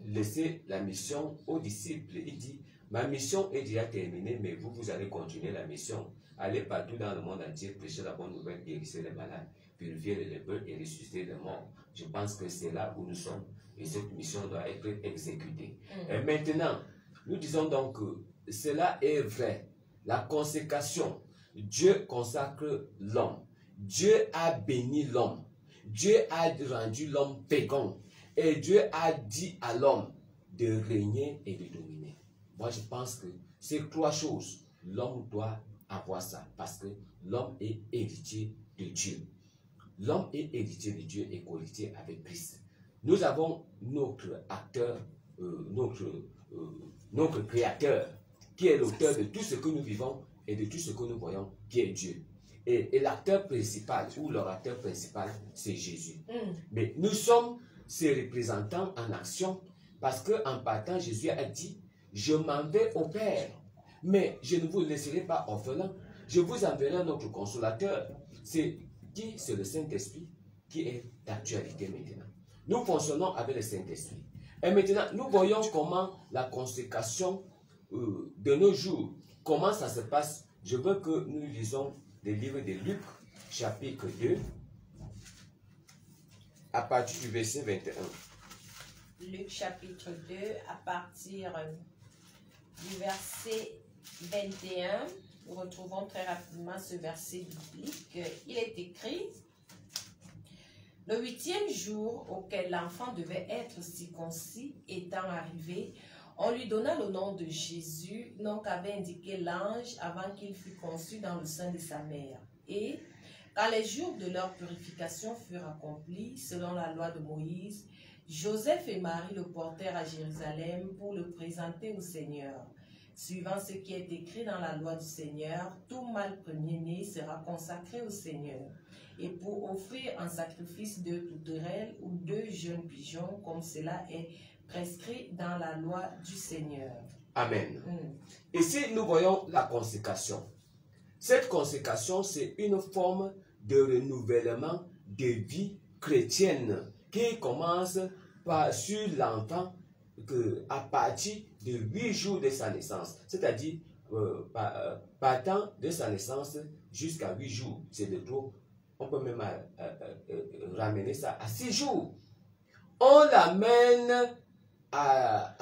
Speaker 3: laisser la mission aux disciples. Il dit, ma mission est déjà terminée, mais vous allez continuer la mission. Allez partout dans le monde entier, prêcher la bonne nouvelle, guérissez les malades, purifier les lépreux et ressusciter les morts. Je pense que c'est là où nous sommes et cette mission doit être exécutée. Et maintenant, nous disons donc que cela est vrai. La consécration, Dieu consacre l'homme. Dieu a béni l'homme. Dieu a rendu l'homme fécond. Et Dieu a dit à l'homme de régner et de dominer. Moi, je pense que ces trois choses, l'homme doit avoir ça parce que l'homme est héritier de Dieu. L'homme est héritier de Dieu et co-héritier avec Christ. Nous avons notre acteur, notre créateur, qui est l'auteur de tout ce que nous vivons et de tout ce que nous voyons, qui est Dieu. Et l'acteur principal, ou leur acteur principal, c'est Jésus. Mais nous sommes ses représentants en action, parce qu'en partant, Jésus a dit, je m'en vais au Père, mais je ne vous laisserai pas orphelin, je vous enverrai notre consolateur. C'est qui? C'est le Saint-Esprit qui est d'actualité maintenant. Nous fonctionnons avec le Saint-Esprit. Et maintenant, nous voyons comment la consécration de nos jours, comment ça se passe. Je veux que nous lisons le livre de Luc, chapitre 2, à partir du verset 21.
Speaker 1: Luc chapitre 2, à partir du verset 21, nous retrouvons très rapidement ce verset biblique. Il est écrit, le 8e jour auquel l'enfant devait être circoncis étant arrivé, on lui donna le nom de Jésus, nom qu'avait indiqué l'ange avant qu'il fût conçu dans le sein de sa mère. Et quand les jours de leur purification furent accomplis, selon la loi de Moïse, Joseph et Marie le portèrent à Jérusalem pour le présenter au Seigneur. Suivant ce qui est écrit dans la loi du Seigneur, tout mâle premier-né sera consacré au Seigneur. Et pour offrir un sacrifice de tourterelle ou 2 jeunes pigeons, comme cela est prescrit dans la loi du Seigneur.
Speaker 3: Amen. Ici, nous voyons la consécration. Cette consécration, c'est une forme de renouvellement de vie chrétienne qui commence sur l'enfant à partir de 8 jours de sa naissance. C'est-à-dire, partant de sa naissance jusqu'à 8 jours. C'est de trop. On peut même ramener ça à 6 jours. On l'amène à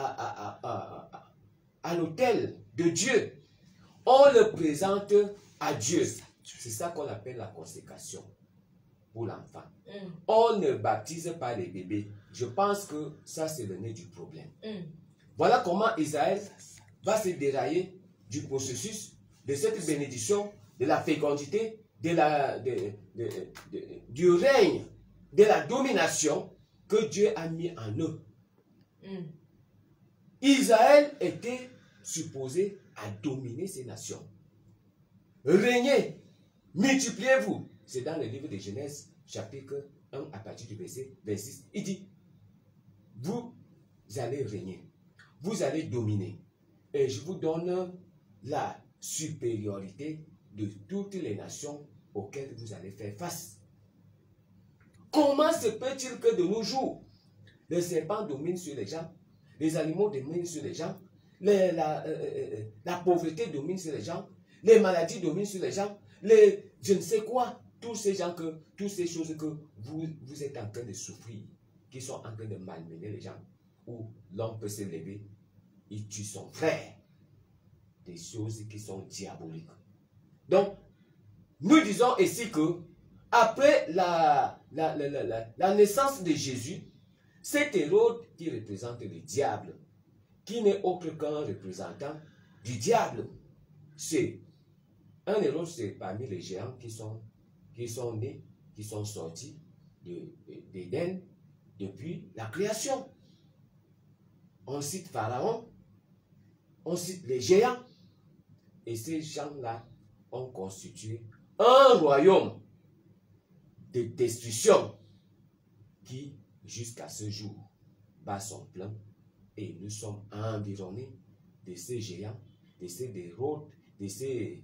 Speaker 3: l'autel de Dieu. On le présente à Dieu. C'est ça qu'on appelle la consécration pour l'enfant. On ne baptise pas les bébés. Je pense que ça, c'est le nez du problème. Voilà comment Israël va se dérailler du processus de cette bénédiction, de la fécondité, du règne, de la domination que Dieu a mis en eux. Israël était supposé à dominer ces nations. Régnez, multipliez-vous. C'est dans le livre de Genèse, chapitre 1, à partir du verset 26. Il dit, vous allez régner, vous allez dominer. Et je vous donne la supériorité de toutes les nations auxquelles vous allez faire face. Comment se peut-il que de nos jours, les serpents dominent sur les gens, les animaux dominent sur les gens, la pauvreté domine sur les gens, les maladies dominent sur les gens, je ne sais quoi, toutes ces choses que vous êtes en train de souffrir, qui sont en train de malmener les gens, où l'homme peut se lever, il tue son frère. Des choses qui sont diaboliques. Donc, nous disons ici que après la naissance de Jésus, cet Hérode qui représente le diable, qui n'est autre qu'un représentant du diable, c'est un Hérode, c'est parmi les géants qui sont nés, qui sont sortis d'Éden depuis la création. On cite Pharaon, on cite les géants, et ces gens-là ont constitué un royaume de destruction qui, jusqu'à ce jour, bat son plein. Et nous sommes environnés de ces géants, de ces Hérodes, de ces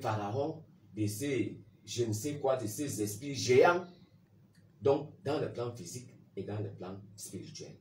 Speaker 3: pharaons, de ces je ne sais quoi, de ces esprits géants. Donc, dans le plan physique et dans le plan spirituel.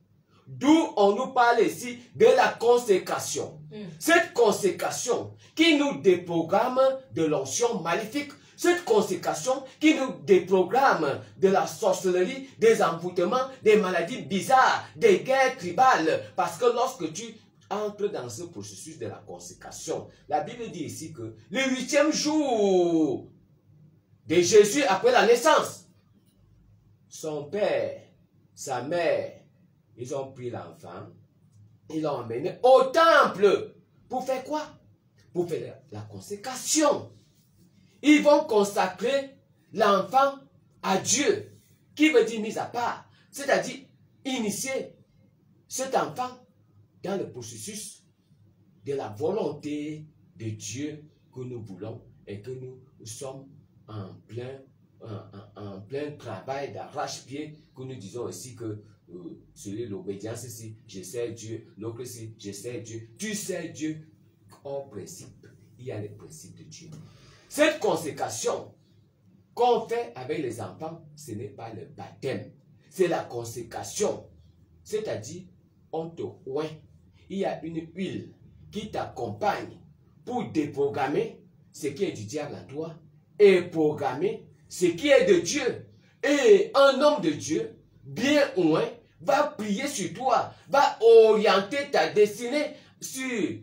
Speaker 3: D'où on nous parle ici de la consécration. Cette consécration qui nous déprogramme de l'onction maléfique. Cette consécration qui nous déprogramme de la sorcellerie, des envoûtements, des maladies bizarres, des guerres tribales. Parce que lorsque tu entres dans ce processus de la consécration, la Bible dit ici que le 8e jour de Jésus après la naissance, son père, sa mère, ils ont pris l'enfant, ils l'ont emmené au temple. Pour faire quoi? Pour faire la consécration. Ils vont consacrer l'enfant à Dieu, qui veut dire mis à part, c'est-à-dire initier cet enfant dans le processus de la volonté de Dieu que nous voulons et que nous sommes en plein travail d'arrache-pied, que nous disons aussi que celui de l'obédience ici, je sais Dieu, l'autre ici, je sais Dieu, tu sais Dieu. En principe, il y a les principes de Dieu. Cette consécration qu'on fait avec les enfants, ce n'est pas le baptême, c'est la consécration. C'est-à-dire, on te oint. Il y a une huile qui t'accompagne pour déprogrammer ce qui est du diable en toi et programmer ce qui est de Dieu. Et un homme de Dieu, bien oint, va prier sur toi, va orienter ta destinée sur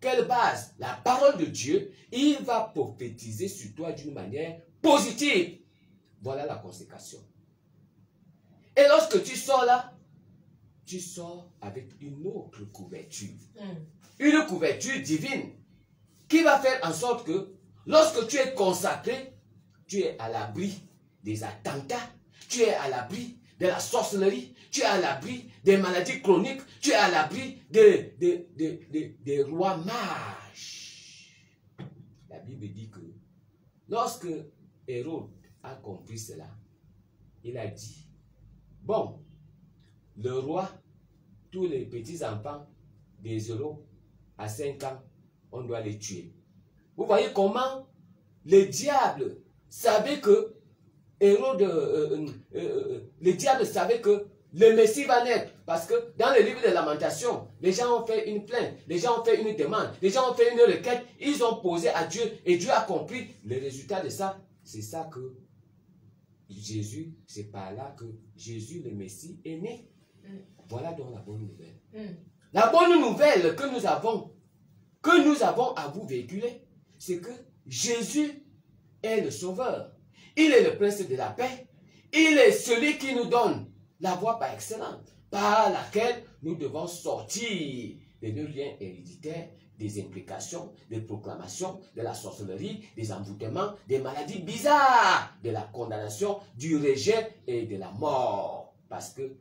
Speaker 3: quelle base? La parole de Dieu. Il va prophétiser sur toi d'une manière positive. Voilà la consécration. Et lorsque tu sors là, tu sors avec une autre couverture. Une couverture divine qui va faire en sorte que lorsque tu es consacré, tu es à l'abri des attentats, tu es à l'abri de la sorcellerie, tu es à l'abri des maladies chroniques, tu es à l'abri des rois mages. La Bible dit que lorsque Hérode a compris cela, il a dit, bon, le roi, tous les petits enfants des 0 à 5 ans, on doit les tuer. Vous voyez comment le diable savait que Hérode, le diable savait que le Messie va naître. Parce que dans le livre de Lamentations, les gens ont fait une plainte, les gens ont fait une demande, les gens ont fait une requête, ils ont posé à Dieu et Dieu a compris. Le résultat de ça, c'est ça que Jésus, c'est par là que Jésus, le Messie, est né. Voilà donc la bonne nouvelle. La bonne nouvelle que nous avons à vous véhiculer, c'est que Jésus est le Sauveur. Il est le Prince de la paix. Il est celui qui nous donne la voie par excellence, par laquelle nous devons sortir de nos liens héréditaires, des implications, des proclamations, de la sorcellerie, des envoûtements, des maladies bizarres, de la condamnation, du rejet et de la mort. Parce que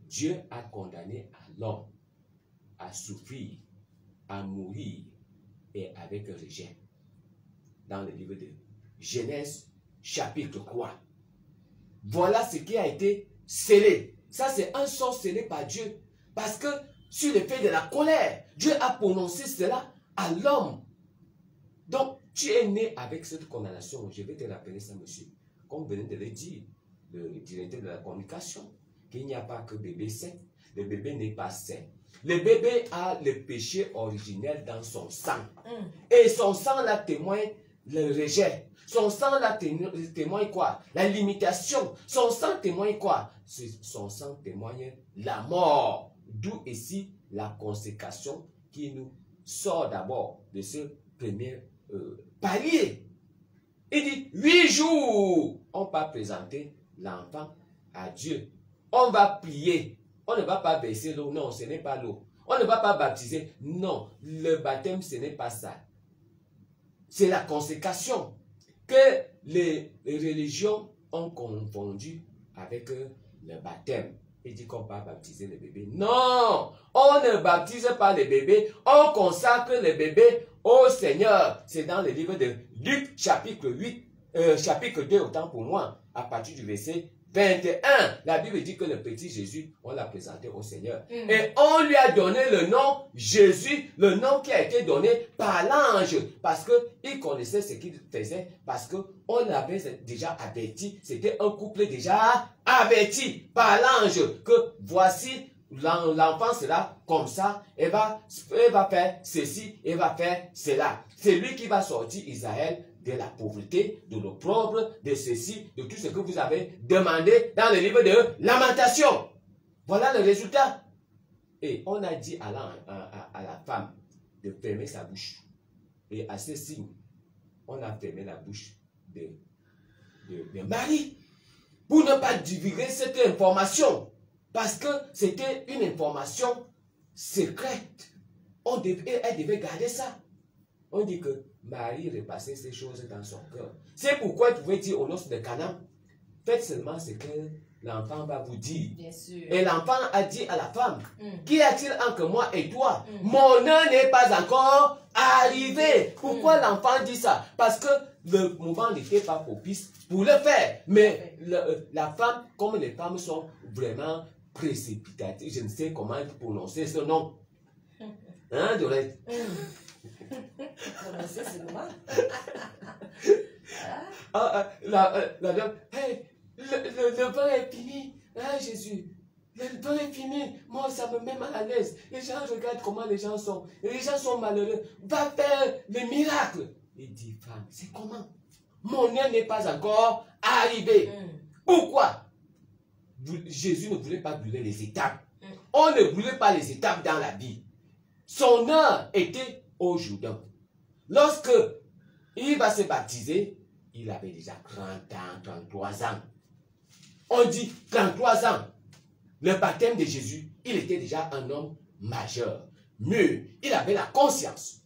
Speaker 3: Dieu a condamné à l'homme à souffrir, à mourir et avec rejet. Dans le livre de Genèse, chapitre 3. Voilà ce qui a été scellé. Ça, c'est un sort scellé par Dieu. Parce que sur l'effet de la colère, Dieu a prononcé cela à l'homme. Donc, tu es né avec cette condamnation. Je vais te rappeler ça, monsieur. Comme venait de le dire, le directeur de la communication, qu'il n'y a pas que bébé sain. Le bébé n'est pas sain. Le bébé a le péché originel dans son sang. Et son sang là témoigne le rejet. Son sang là témoigne quoi? La limitation. Son sang témoigne quoi? Son sang témoigne la mort. D'où ici la consécration qui nous sort d'abord de ce premier palier. Il dit 8 jours. On va présenter l'enfant à Dieu. On va prier. On ne va pas baisser l'eau. Non, ce n'est pas l'eau. On ne va pas baptiser. Non, le baptême, ce n'est pas ça. C'est la consécration que les religions ont confondu avec le baptême. Il dit qu'on va baptiser le bébé. Non, on ne baptise pas le bébé. On consacre le bébé au Seigneur. C'est dans le livre de Luc, chapitre 8, chapitre 2, autant pour moi, à partir du verset 21, la Bible dit que le petit Jésus, on l'a présenté au Seigneur. Et on lui a donné le nom Jésus, le nom qui a été donné par l'ange. Parce qu'il connaissait ce qu'il faisait, parce qu'on l'avait déjà averti. C'était un couple déjà averti par l'ange que voici l'enfant sera comme ça, et va faire ceci, et va faire cela. C'est lui qui va sortir Israël de la pauvreté, de l'opprobre, de ceci, de tout ce que vous avez demandé dans le livre de Lamentation. Voilà le résultat. Et on a dit à la femme de fermer sa bouche. Et à ce signe, on a fermé la bouche de Marie pour ne pas divulguer cette information. Parce que c'était une information secrète. Elle devait garder ça. On dit que Marie repassait ces choses dans son cœur. C'est pourquoi il pouvait dire aux noces de Cana, faites seulement ce que l'enfant va vous dire.
Speaker 1: Bien sûr.
Speaker 3: Et l'enfant a dit à la femme, qu'y a-t-il entre moi et toi? Mon heure n'est pas encore arrivée. Pourquoi l'enfant dit ça? Parce que le moment n'était pas propice pour le faire. Mais la femme, comme les femmes sont vraiment précipitatives, je ne sais comment prononcer ce nom. Hein, Dorette?
Speaker 1: C'est normal.
Speaker 3: La dame, hey, le pain est fini. Hein, Jésus, le pain est fini. Moi, ça me met mal à l'aise. Les gens regardent comment les gens sont. Les gens sont malheureux. Va faire le miracle. Il dit, femme, c'est comment? Mon heure n'est pas encore arrivé. Pourquoi? Jésus ne voulait pas brûler les étapes. On ne brûlait pas les étapes dans la vie. Son heure était au Jourdain. Lorsque il va se baptiser, il avait déjà 30 ans, 33 ans. On dit 33 ans. Le baptême de Jésus, il était déjà un homme majeur, mûr. Il avait la conscience.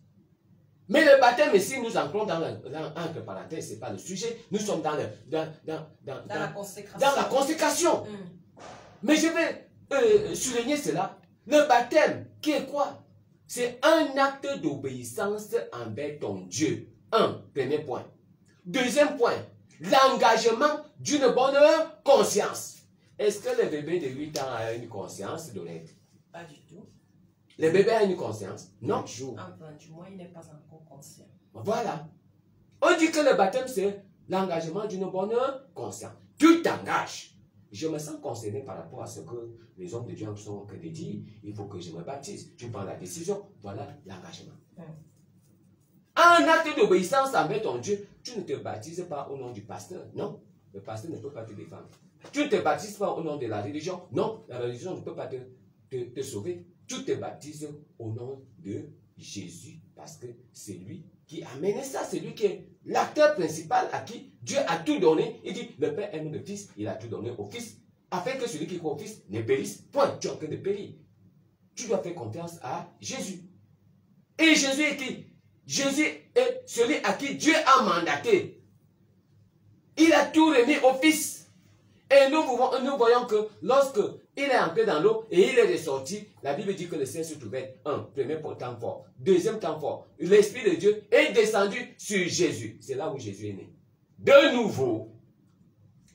Speaker 3: Mais le baptême ici, nous entrons dans entre parenthèses, ce n'est pas le sujet. Nous sommes dans la consécration. Mais je vais souligner cela. Le baptême, qui est quoi? C'est un acte d'obéissance envers ton Dieu. Premier point. Deuxième point, l'engagement d'une bonne conscience. Est-ce que le bébé de 8 ans a une conscience, Dorette?
Speaker 1: Pas du tout.
Speaker 3: Le bébé a une conscience? Non.
Speaker 1: Enfin, du moins, il n'est pas encore conscient.
Speaker 3: Voilà. On dit que le baptême, c'est l'engagement d'une bonne conscience. Tu t'engages. Je me sens concerné par rapport à ce que les hommes de Dieu sont en train de dire. Il faut que je me baptise. Tu prends la décision. Voilà l'engagement. Un acte d'obéissance envers ton Dieu, tu ne te baptises pas au nom du pasteur. Non. Le pasteur ne peut pas te défendre. Tu ne te baptises pas au nom de la religion. Non. La religion ne peut pas te sauver. Tu te baptises au nom de Jésus. Parce que c'est lui qui a mené ça. C'est lui qui est l'acteur principal à qui Dieu a tout donné. Il dit, le Père aime le Fils, il a tout donné au Fils, afin que celui qui croit au Fils ne périsse point. Tu es en train de périr. Tu dois faire confiance à Jésus. Et Jésus est qui? Jésus est celui à qui Dieu a mandaté. Il a tout remis au Fils. Et nous voyons que lorsque il est entré dans l'eau et il est ressorti, la Bible dit que le ciel se trouvait. Premier temps fort. Deuxième temps fort. L'Esprit de Dieu est descendu sur Jésus. C'est là où Jésus est né. De nouveau.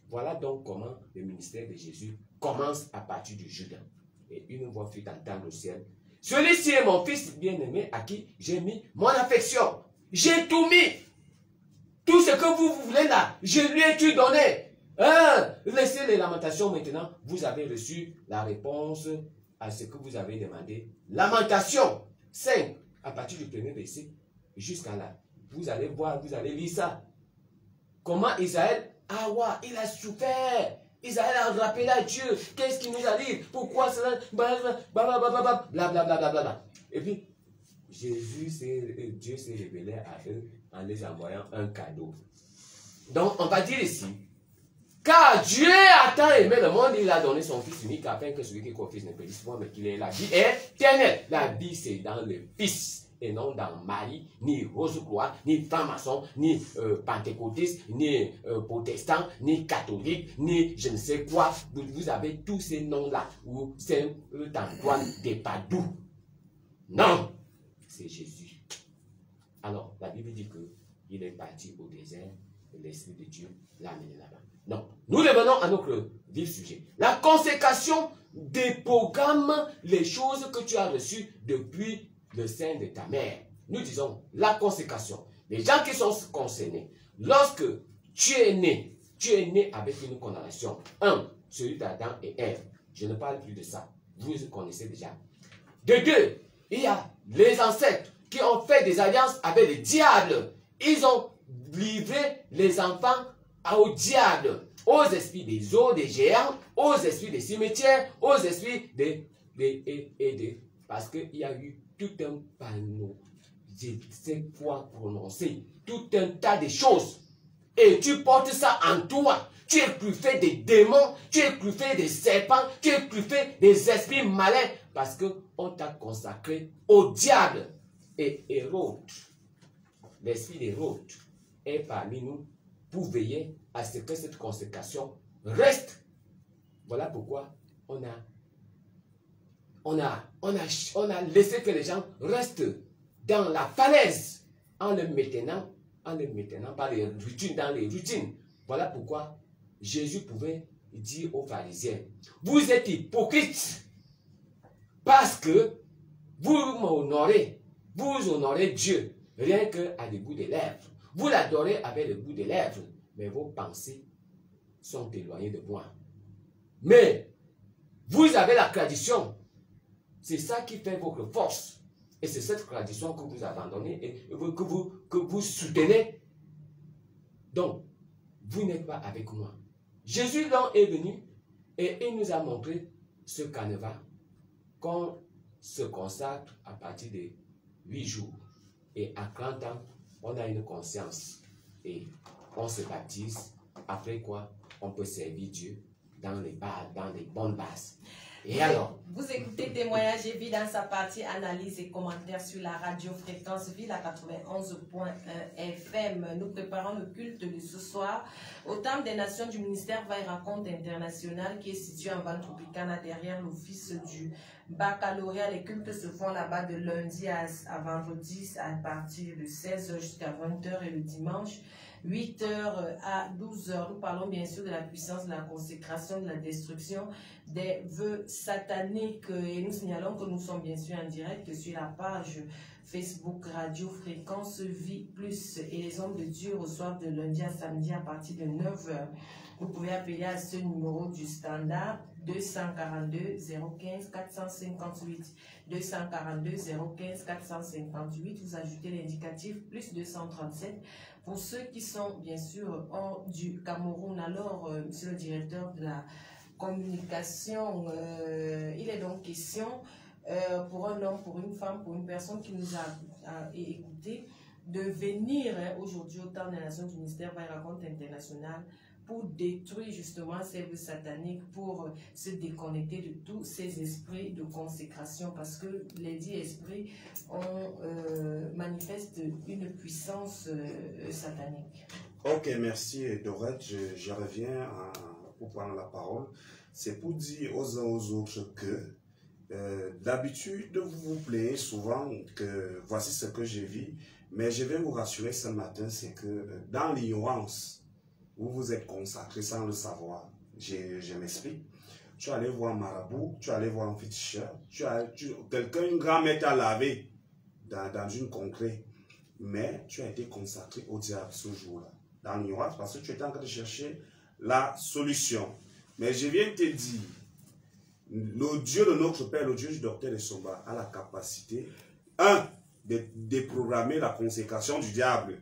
Speaker 3: Voilà donc comment le ministère de Jésus commence à partir du Jourdain. Et une voix fut entendue au ciel. Celui-ci est mon fils bien-aimé à qui j'ai mis mon affection. J'ai tout mis. Tout ce que vous voulez là, je lui ai tout donné. Laissez les lamentations maintenant. Vous avez reçu la réponse à ce que vous avez demandé. Lamentation 5, à partir du premier verset jusqu'à là. Vous allez voir, vous allez lire ça. Comment Israël, il a souffert. Israël a rappelé à Dieu. Qu'est-ce qu'il nous a dit? Pourquoi cela? Blablabla. Et puis, Dieu s'est révélé à eux en les envoyant un cadeau. Donc, on va dire ici, car Dieu a tant aimé le monde, il a donné son Fils unique afin que celui qui croit au Fils ne périsse point, mais qu'il ait la vie éternelle. La vie, c'est dans le Fils et non dans Marie, ni Rose-Croix, ni franc-maçon, ni pentecôtiste, ni protestant, ni catholique, ni je ne sais quoi. Vous avez tous ces noms-là, ou Saint-Antoine de Padoue. Non, c'est Jésus. Alors, la Bible dit qu'il est parti au désert, et l'Esprit de Dieu l'a amené là-bas. Non, nous revenons à notre vif sujet. La consécration déprogramme les choses que tu as reçues depuis le sein de ta mère. Nous disons la consécration. Les gens qui sont concernés, lorsque tu es né avec une condamnation. Celui d'Adam et Ève. Je ne parle plus de ça. Vous connaissez déjà. De deux, il y a les ancêtres qui ont fait des alliances avec le diable. Ils ont livré les enfants au diable, aux esprits des eaux, des géants, aux esprits des cimetières, aux esprits parce qu'il y a eu tout un panneau, je ne sais quoi prononcer, tout un tas de choses. Et tu portes ça en toi. Tu es truffé des démons, tu es truffé des serpents, tu es truffé des esprits malins, parce qu'on t'a consacré au diable. Et Hérode, l'esprit d'Hérode, est parmi nous pour veiller à ce que cette consécration reste. Voilà pourquoi on a laissé que les gens restent dans la falaise en le maintenant par les routines, dans les routines. Voilà pourquoi Jésus pouvait dire aux pharisiens, vous êtes hypocrites parce que vous honorez Dieu rien qu'à le bout des lèvres. Vous l'adorez avec le bout des lèvres, mais vos pensées sont éloignées de moi. Mais vous avez la tradition. C'est ça qui fait votre force. Et c'est cette tradition que vous abandonnez et que vous soutenez. Donc, vous n'êtes pas avec moi. Jésus donc est venu et il nous a montré ce canevas qu'on se consacre à partir de 8 jours. Et à 30 ans, on a une conscience et on se baptise. Après quoi, on peut servir Dieu dans les bonnes bases. Et alors,
Speaker 1: vous écoutez Témoignage et Vie dans sa partie analyse et commentaires sur la radio Fréquence Ville à 91.1 FM. Nous préparons le culte de ce soir au Temple des Nations du ministère Vaille Raconte International qui est situé en Val-Tropicana derrière l'office du baccalauréat. Les cultes se font là-bas de lundi à vendredi à partir de 16h jusqu'à 20h et le dimanche 8h à 12h. Nous parlons bien sûr de la puissance de la consécration, de la destruction des vœux sataniques. Et nous signalons que nous sommes bien sûr en direct sur la page Facebook Radio Fréquence Vie Plus. Et les hommes de Dieu reçoivent de lundi à samedi à partir de 9h. Vous pouvez appeler à ce numéro du standard 242 015 458. 242 015 458. Vous ajoutez l'indicatif plus 237. Pour ceux qui sont bien sûr hors du Cameroun, alors monsieur le directeur de la communication, il est donc question pour un homme, pour une femme, pour une personne qui nous a écouté, de venir aujourd'hui au Temple des Nations du ministère Vaille Raconte International pour détruire justement ces vœux sataniques, pour se déconnecter de tous ces esprits de consécration, parce que les dix esprits manifestent une puissance satanique.
Speaker 2: Ok, merci Dorette. Je reviens pour prendre la parole, c'est pour dire aux uns aux autres que d'habitude, vous vous plaignez souvent que voici ce que je vis, mais je vais vous rassurer ce matin, c'est que dans l'ignorance, vous vous êtes consacré sans le savoir. Je m'explique. Tu allais voir un marabout, tu allais voir un féticheur, quelqu'un, une grand-mère t'a lavé dans une contrée, mais tu as été consacré au diable ce jour-là, dans l'ignorance, parce que tu étais en train de chercher la solution. Mais je viens te dire, le Dieu de notre Père, le Dieu du docteur Essomba, a la capacité, 1, de déprogrammer la consécration du diable,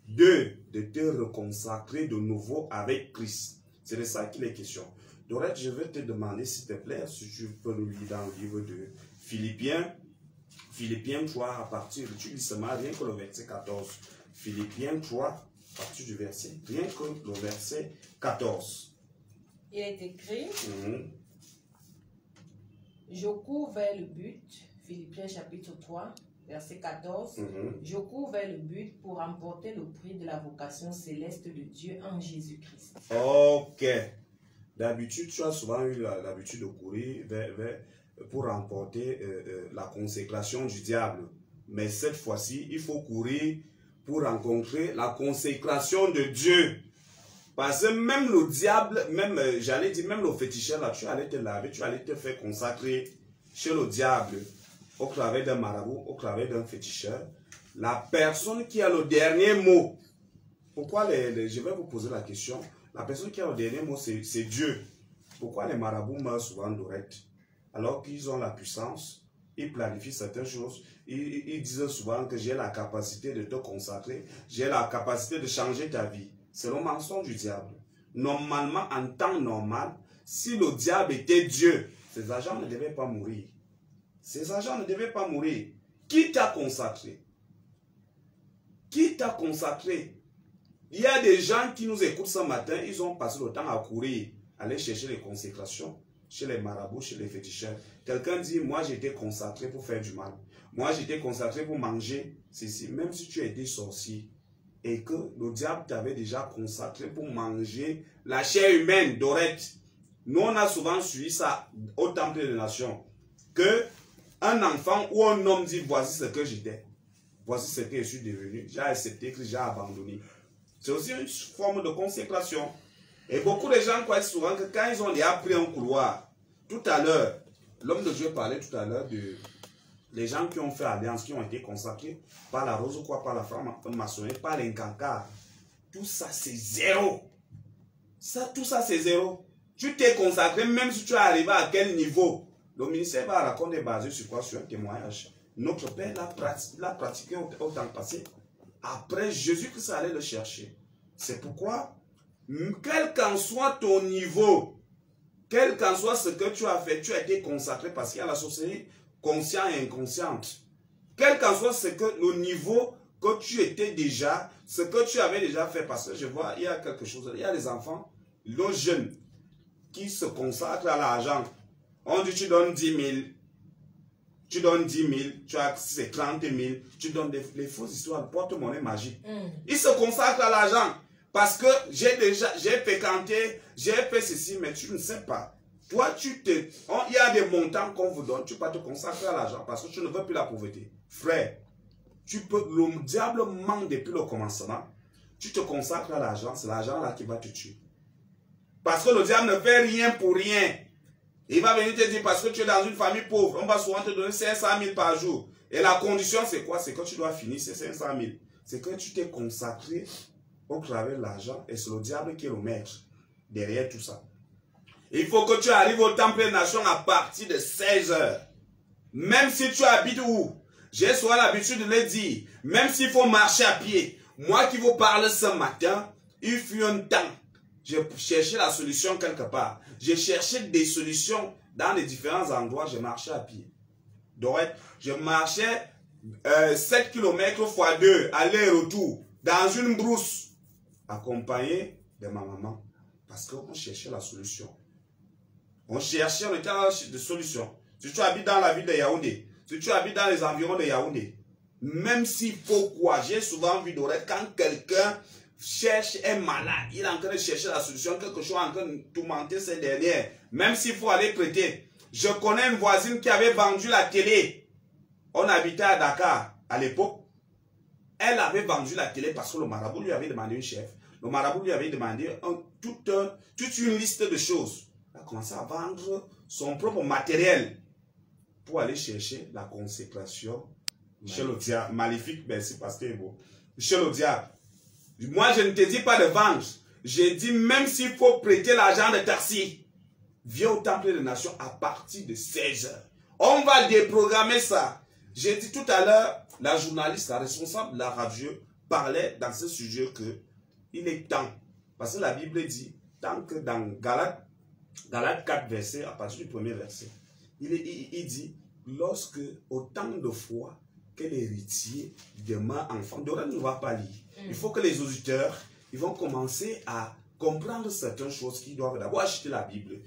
Speaker 2: 2, de te reconsacrer de nouveau avec Christ. C'est de ça qu'il est question. Dorette, je vais te demander, s'il te plaît, si tu peux nous lire dans le livre de Philippiens 3, à partir, tu lis seulement rien que le verset 14. Philippiens 3, à partir du verset, rien que le verset 14.
Speaker 1: Il est écrit, je cours vers le but, Philippiens chapitre 3, verset 14, je cours vers le but pour remporter le prix de la vocation céleste de Dieu en Jésus-Christ.
Speaker 2: Ok. D'habitude, tu as souvent eu l'habitude de courir pour remporter la consécration du diable. Mais cette fois-ci, il faut courir pour rencontrer la consécration de Dieu. Parce que même le diable, même, j'allais dire, même le féticheur, là, tu allais te laver, tu allais te faire consacrer chez le diable, au travers d'un marabout, au travers d'un féticheur. La personne qui a le dernier mot, pourquoi je vais vous poser la question, la personne qui a le dernier mot, c'est Dieu. Pourquoi les marabouts meurent souvent d'oreilles? Alors qu'ils ont la puissance, ils planifient certaines choses, ils disent souvent que j'ai la capacité de te consacrer, j'ai la capacité de changer ta vie. C'est le mensonge du diable. Normalement, en temps normal, si le diable était Dieu, ces agents ne devaient pas mourir. Ces agents ne devaient pas mourir. Qui t'a consacré? Qui t'a consacré? Il y a des gens qui nous écoutent ce matin, ils ont passé le temps à courir, aller chercher les consécrations chez les marabouts, chez les féticheurs. Quelqu'un dit, moi j'ai été consacré pour faire du mal. Moi j'ai été consacré pour manger ceci. Même si tu étais sorcier et que le diable t'avait déjà consacré pour manger la chair humaine, Dorette. Nous on a souvent suivi ça au temple des nations. Que un enfant ou un homme dit, voici ce que j'étais. Voici ce que je suis devenu. J'ai accepté que j'ai abandonné. C'est aussi une forme de consécration. Et beaucoup de gens croient souvent que quand ils ont déjà pris un couloir, tout à l'heure, l'homme de Dieu parlait tout à l'heure des gens qui ont fait alliance, qui ont été consacrés par la rose ou quoi, par la franc-maçonnerie, par l'incancar. Tout ça, c'est zéro. Tout ça, c'est zéro. Tu t'es consacré, même si tu es arrivé à quel niveau. Le ministère va raconter basé sur quoi? Sur un témoignage. Notre Père l'a pratiqué au temps passé. Après, Jésus-Christ allait le chercher. C'est pourquoi, quel qu'en soit ton niveau, quel qu'en soit ce que tu as fait, tu as été consacré parce qu'il y a la sorcellerie consciente et inconsciente. Quel qu'en soit le niveau que tu étais déjà, ce que tu avais déjà fait, parce que je vois, il y a quelque chose, il y a des enfants, les jeunes, qui se consacrent à l'argent. On dit tu donnes 10 000, tu donnes 10 000, tu as c'est 30 000, tu donnes les fausses histoires de porte-monnaie magique. Ils se consacrent à l'argent parce que j'ai fréquenté, j'ai fait ceci, mais tu ne sais pas. Toi, il y a des montants qu'on vous donne, tu peux te consacrer à l'argent parce que tu ne veux plus la pauvreté. Frère, le diable manque depuis le commencement. Tu te consacres à l'argent, c'est l'argent là qui va te tuer. Parce que le diable ne fait rien pour rien. Il va venir te dire, parce que tu es dans une famille pauvre, on va souvent te donner 500 000 par jour. Et la condition, c'est quoi? C'est que tu dois finir ces 500 000. C'est que tu t'es consacré au travers de l'argent et c'est le diable qui est le maître derrière tout ça. Il faut que tu arrives au temple des nations à partir de 16 h. Même si tu habites où? J'ai souvent l'habitude de le dire. Même s'il faut marcher à pied. Moi qui vous parle ce matin, il fut un temps. Je cherchais la solution quelque part. J'ai cherché des solutions dans les différents endroits. Je marchais à pied. Donc, je marchais 7 km x 2, aller-retour, dans une brousse, accompagné de ma maman. Parce qu'on cherchait la solution. On était en recherche de solution. Si tu habites dans la ville de Yaoundé, si tu habites dans les environs de Yaoundé, même s'il faut quoi, j'ai souvent vu d'oreilles quand quelqu'un cherche, est malade, il est en train de chercher la solution, quelque chose en train de tourmenter ces dernières, même s'il faut aller prêter. Je connais une voisine qui avait vendu la télé. On habitait à Dakar à l'époque. Elle avait vendu la télé parce que le marabout lui avait demandé une chef. Le marabout lui avait demandé toute une liste de choses. Elle a commencé à vendre son propre matériel pour aller chercher la consécration chez le diable. Maléfique, merci pasteur Ebo. Chez le diable. Moi, je ne te dis pas de vendre. J'ai dit, même s'il faut prêter l'argent de taxi, viens au temple des nations à partir de 16h. On va déprogrammer ça. J'ai dit tout à l'heure, la journaliste, la responsable de la radio, parlait dans ce sujet que il est temps. Parce que la Bible dit, tant que dans Galates 4 versets, à partir du premier verset, il dit, lorsque autant de fois que l'héritier demeure enfant, Dora ne va pas lire. Il faut que les auditeurs, ils vont commencer à comprendre certaines choses qu'ils doivent d'abord acheter la Bible.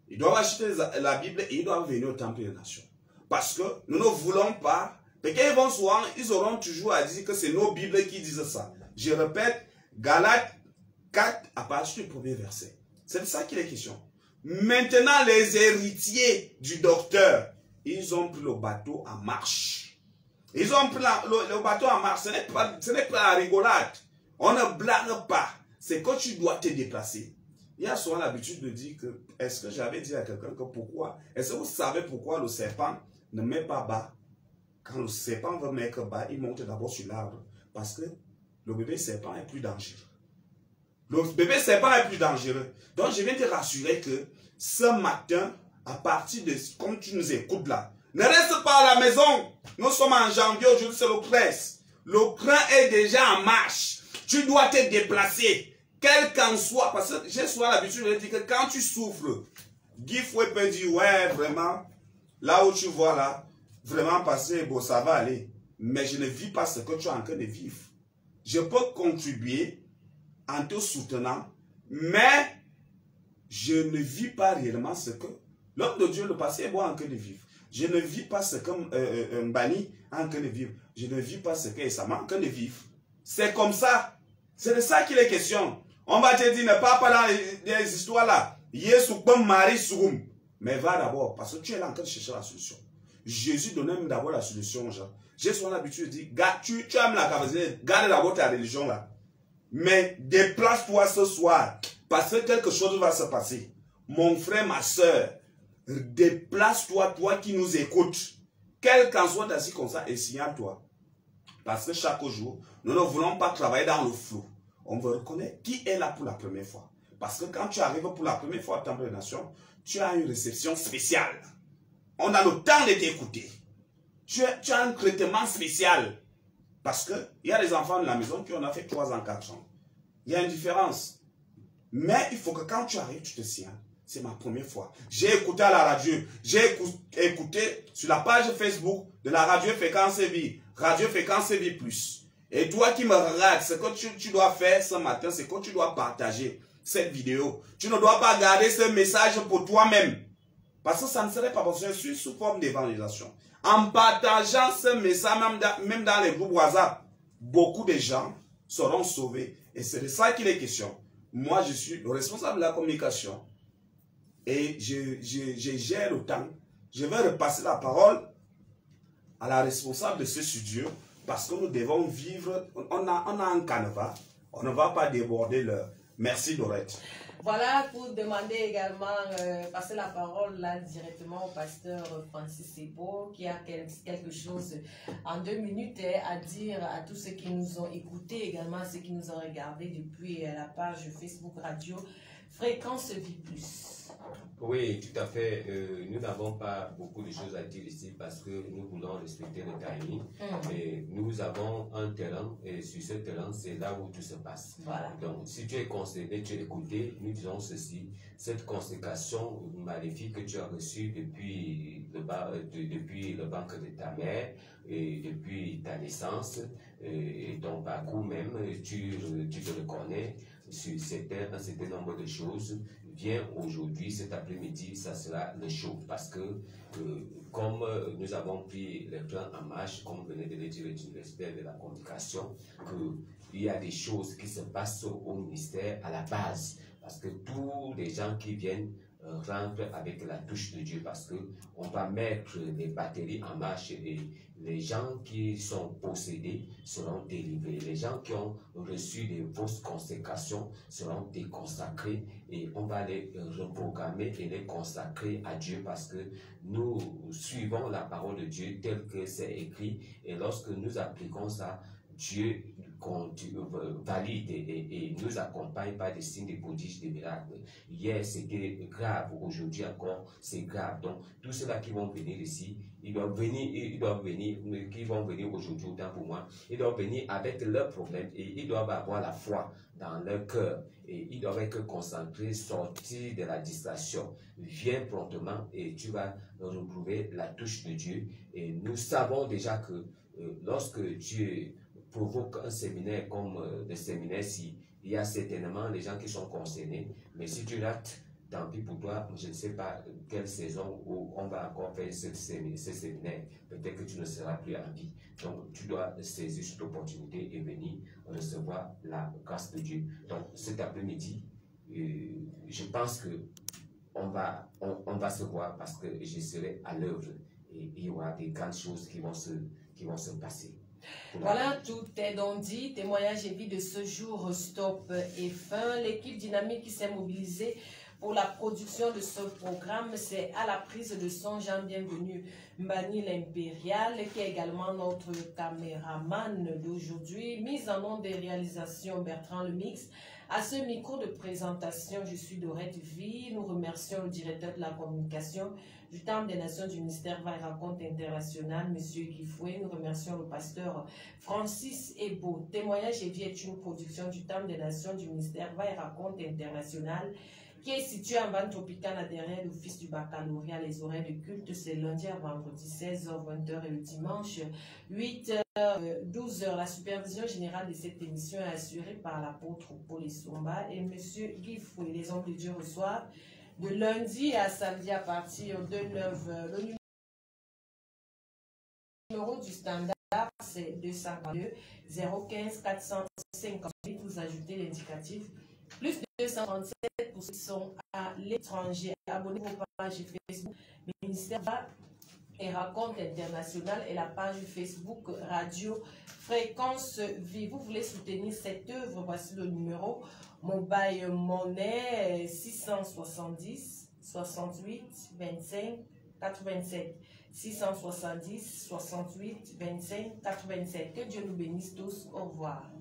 Speaker 2: Ils doivent acheter la Bible et ils doivent venir au temple des nations. Parce que nous ne voulons pas, parce qu'ils vont souvent, ils auront toujours à dire que c'est nos Bibles qui disent ça. Je répète, Galates 4 à partir du premier verset. C'est de ça qu'il est question. Maintenant, les héritiers du docteur, ils ont pris le bateau en marche. Ils ont pris le bateau en marche. Ce n'est pas la rigolade. On ne blague pas. C'est que tu dois te déplacer. Il y a souvent l'habitude de dire que, est-ce que j'avais dit à quelqu'un que pourquoi, est-ce que vous savez pourquoi le serpent ne met pas bas? Quand le serpent veut mettre bas, il monte d'abord sur l'arbre. Parce que le bébé serpent est plus dangereux. Le bébé serpent est plus dangereux. Donc je viens te rassurer que ce matin, à partir de, comme tu nous écoutes là, ne reste pas à la maison. Nous sommes en janvier, aujourd'hui c'est le 13. Le train est déjà en marche. Tu dois te déplacer. Quel qu'en soit, parce que j'ai souvent l'habitude de dire que quand tu souffres, Guy Fouet peut dire, ouais, vraiment, là où tu vois là, vraiment passer, bon, ça va aller. Mais je ne vis pas ce que tu es en train de vivre. Je peux contribuer en te soutenant, mais je ne vis pas réellement ce que l'homme de Dieu, le passé, est bon en train de vivre. Je ne vis pas ce que Mbani est en train de vivre. Je ne vis pas ce que Essama est en train de vivre. C'est comme ça. C'est de ça qu'il est question. On va te dire, ne pars pas dans les histoires là. Mais va d'abord, parce que tu es là en train de chercher la solution. Jésus donnait d'abord la solution aux gens. J'ai souvent l'habitude de dire, tu aimes la capacité, garde d'abord ta religion là. Mais déplace-toi ce soir, parce que quelque chose va se passer. Mon frère, ma soeur, déplace-toi, toi qui nous écoutes. Quel qu'en soit ta circonstance, et signale-toi. Parce que chaque jour, nous ne voulons pas travailler dans le flou. On veut reconnaître qui est là pour la première fois. Parce que quand tu arrives pour la première fois au Temple des Nations, tu as une réception spéciale. On a le temps de t'écouter. Tu as un traitement spécial. Parce qu'il y a des enfants de la maison qui en ont fait 3 ans, 4 ans. Il y a une différence. Mais il faut que quand tu arrives, tu te signales. C'est ma première fois. J'ai écouté à la radio. J'ai écouté sur la page Facebook de la radio Fréquence Vie. Radio Fréquence Vie Plus. Et toi qui me regardes, ce que tu dois faire ce matin, c'est que tu dois partager cette vidéo. Tu ne dois pas garder ce message pour toi-même. Parce que ça ne serait pas possible. Je suis sous forme d'évangélisation. En partageant ce message, même dans les groupes WhatsApp, beaucoup de gens seront sauvés. Et c'est de ça qu'il est question. Moi, je suis le responsable de la communication. Et je gère le temps. Je vais repasser la parole à la responsable de ce studio. Parce que nous devons vivre, on a un canevas, on ne va pas déborder l'heure. Merci Dorette.
Speaker 1: Voilà, pour demander également, passer la parole là directement au pasteur Francis Ebo, qui a quelque chose en 2 minutes à dire à tous ceux qui nous ont écoutés, également à ceux qui nous ont regardés depuis la page Facebook Radio Fréquence Vie Plus.
Speaker 3: Oui, tout à fait. Nous n'avons pas beaucoup de choses à dire ici parce que nous voulons respecter le timing. Et nous avons un terrain et sur ce terrain, c'est là où tout se passe.
Speaker 1: Voilà.
Speaker 3: Donc, si tu es concerné, tu es écouté, nous disons ceci. Cette consécration maléfique que tu as reçue depuis le ventre de ta mère et depuis ta naissance et ton parcours même, tu te reconnais sur un certain nombre de choses. vient aujourd'hui, cet après-midi, ça sera le show. Parce que, comme nous avons pris le train en marche, comme venait de le dire l'universitaire de la communication, qu'il y a des choses qui se passent au ministère à la base. Parce que tous les gens qui viennent rentrent avec la touche de Dieu. Parce qu'on va mettre les batteries en marche et les gens qui sont possédés seront délivrés. Les gens qui ont reçu des fausses consécrations seront déconsacrés et on va les reprogrammer et les consacrer à Dieu parce que nous suivons la parole de Dieu telle que c'est écrit et lorsque nous appliquons ça, Dieu valide et nous accompagne par des signes, des prodiges, des miracles. Hier, c'était grave. Aujourd'hui encore, c'est grave. Donc, tous ceux-là qui vont venir ici, ils doivent venir, qui vont venir aujourd'hui, autant pour moi, ils doivent venir avec leurs problèmes et ils doivent avoir la foi dans leur cœur. Et ils doivent être concentrés, sortir de la distraction. Viens promptement et tu vas retrouver la touche de Dieu. Et nous savons déjà que lorsque Dieu provoque un séminaire comme le séminaire-ci, il y a certainement les gens qui sont concernés, mais si tu rates, tant pis pour toi, je ne sais pas quelle saison où on va encore faire ce séminaire, peut-être que tu ne seras plus en vie. Donc tu dois saisir cette opportunité et venir recevoir la grâce de Dieu. Donc cet après-midi, je pense que on va se voir parce que je serai à l'œuvre et il y aura des grandes choses qui vont se passer.
Speaker 1: Voilà, tout est donc dit. Témoignage et vie de ce jour, stop et fin. L'équipe dynamique qui s'est mobilisée pour la production de ce programme, c'est à la prise de son Jean Bienvenu Mbani l'Impérial, qui est également notre caméraman d'aujourd'hui. Mise en onde des réalisations Bertrand Lemix. À ce micro de présentation, je suis Dorette Vie. Nous remercions le directeur de la communication du Temple des Nations du ministère Va et Raconte International, M. Guy Fouet. Nous remercions le pasteur Francis Ebo. Témoignage et vie est une production du Temple des Nations du ministère Va et Raconte International, qui est situé en bande tropicale derrière l'office du baccalauréat. Les horaires de culte, c'est lundi à vendredi, 16h, 20h et le dimanche, 8h, 12h. La supervision générale de cette émission est assurée par l'apôtre Paul Esomba et M. Guy Fouet. Les hommes de Dieu reçoivent de lundi à samedi à partir de 9h. Le numéro du standard, c'est 242 015 458. Vous ajoutez l'indicatif plus 237 pour ceux qui sont à l'étranger. Abonnez-vous aux pages Facebook Ministère Va et Raconte International et la page Facebook Radio Fréquence Vie. Vous voulez soutenir cette œuvre, voici le numéro Mobile Money 670 68 25 87 670 68 25 87. Que Dieu nous bénisse tous. Au revoir.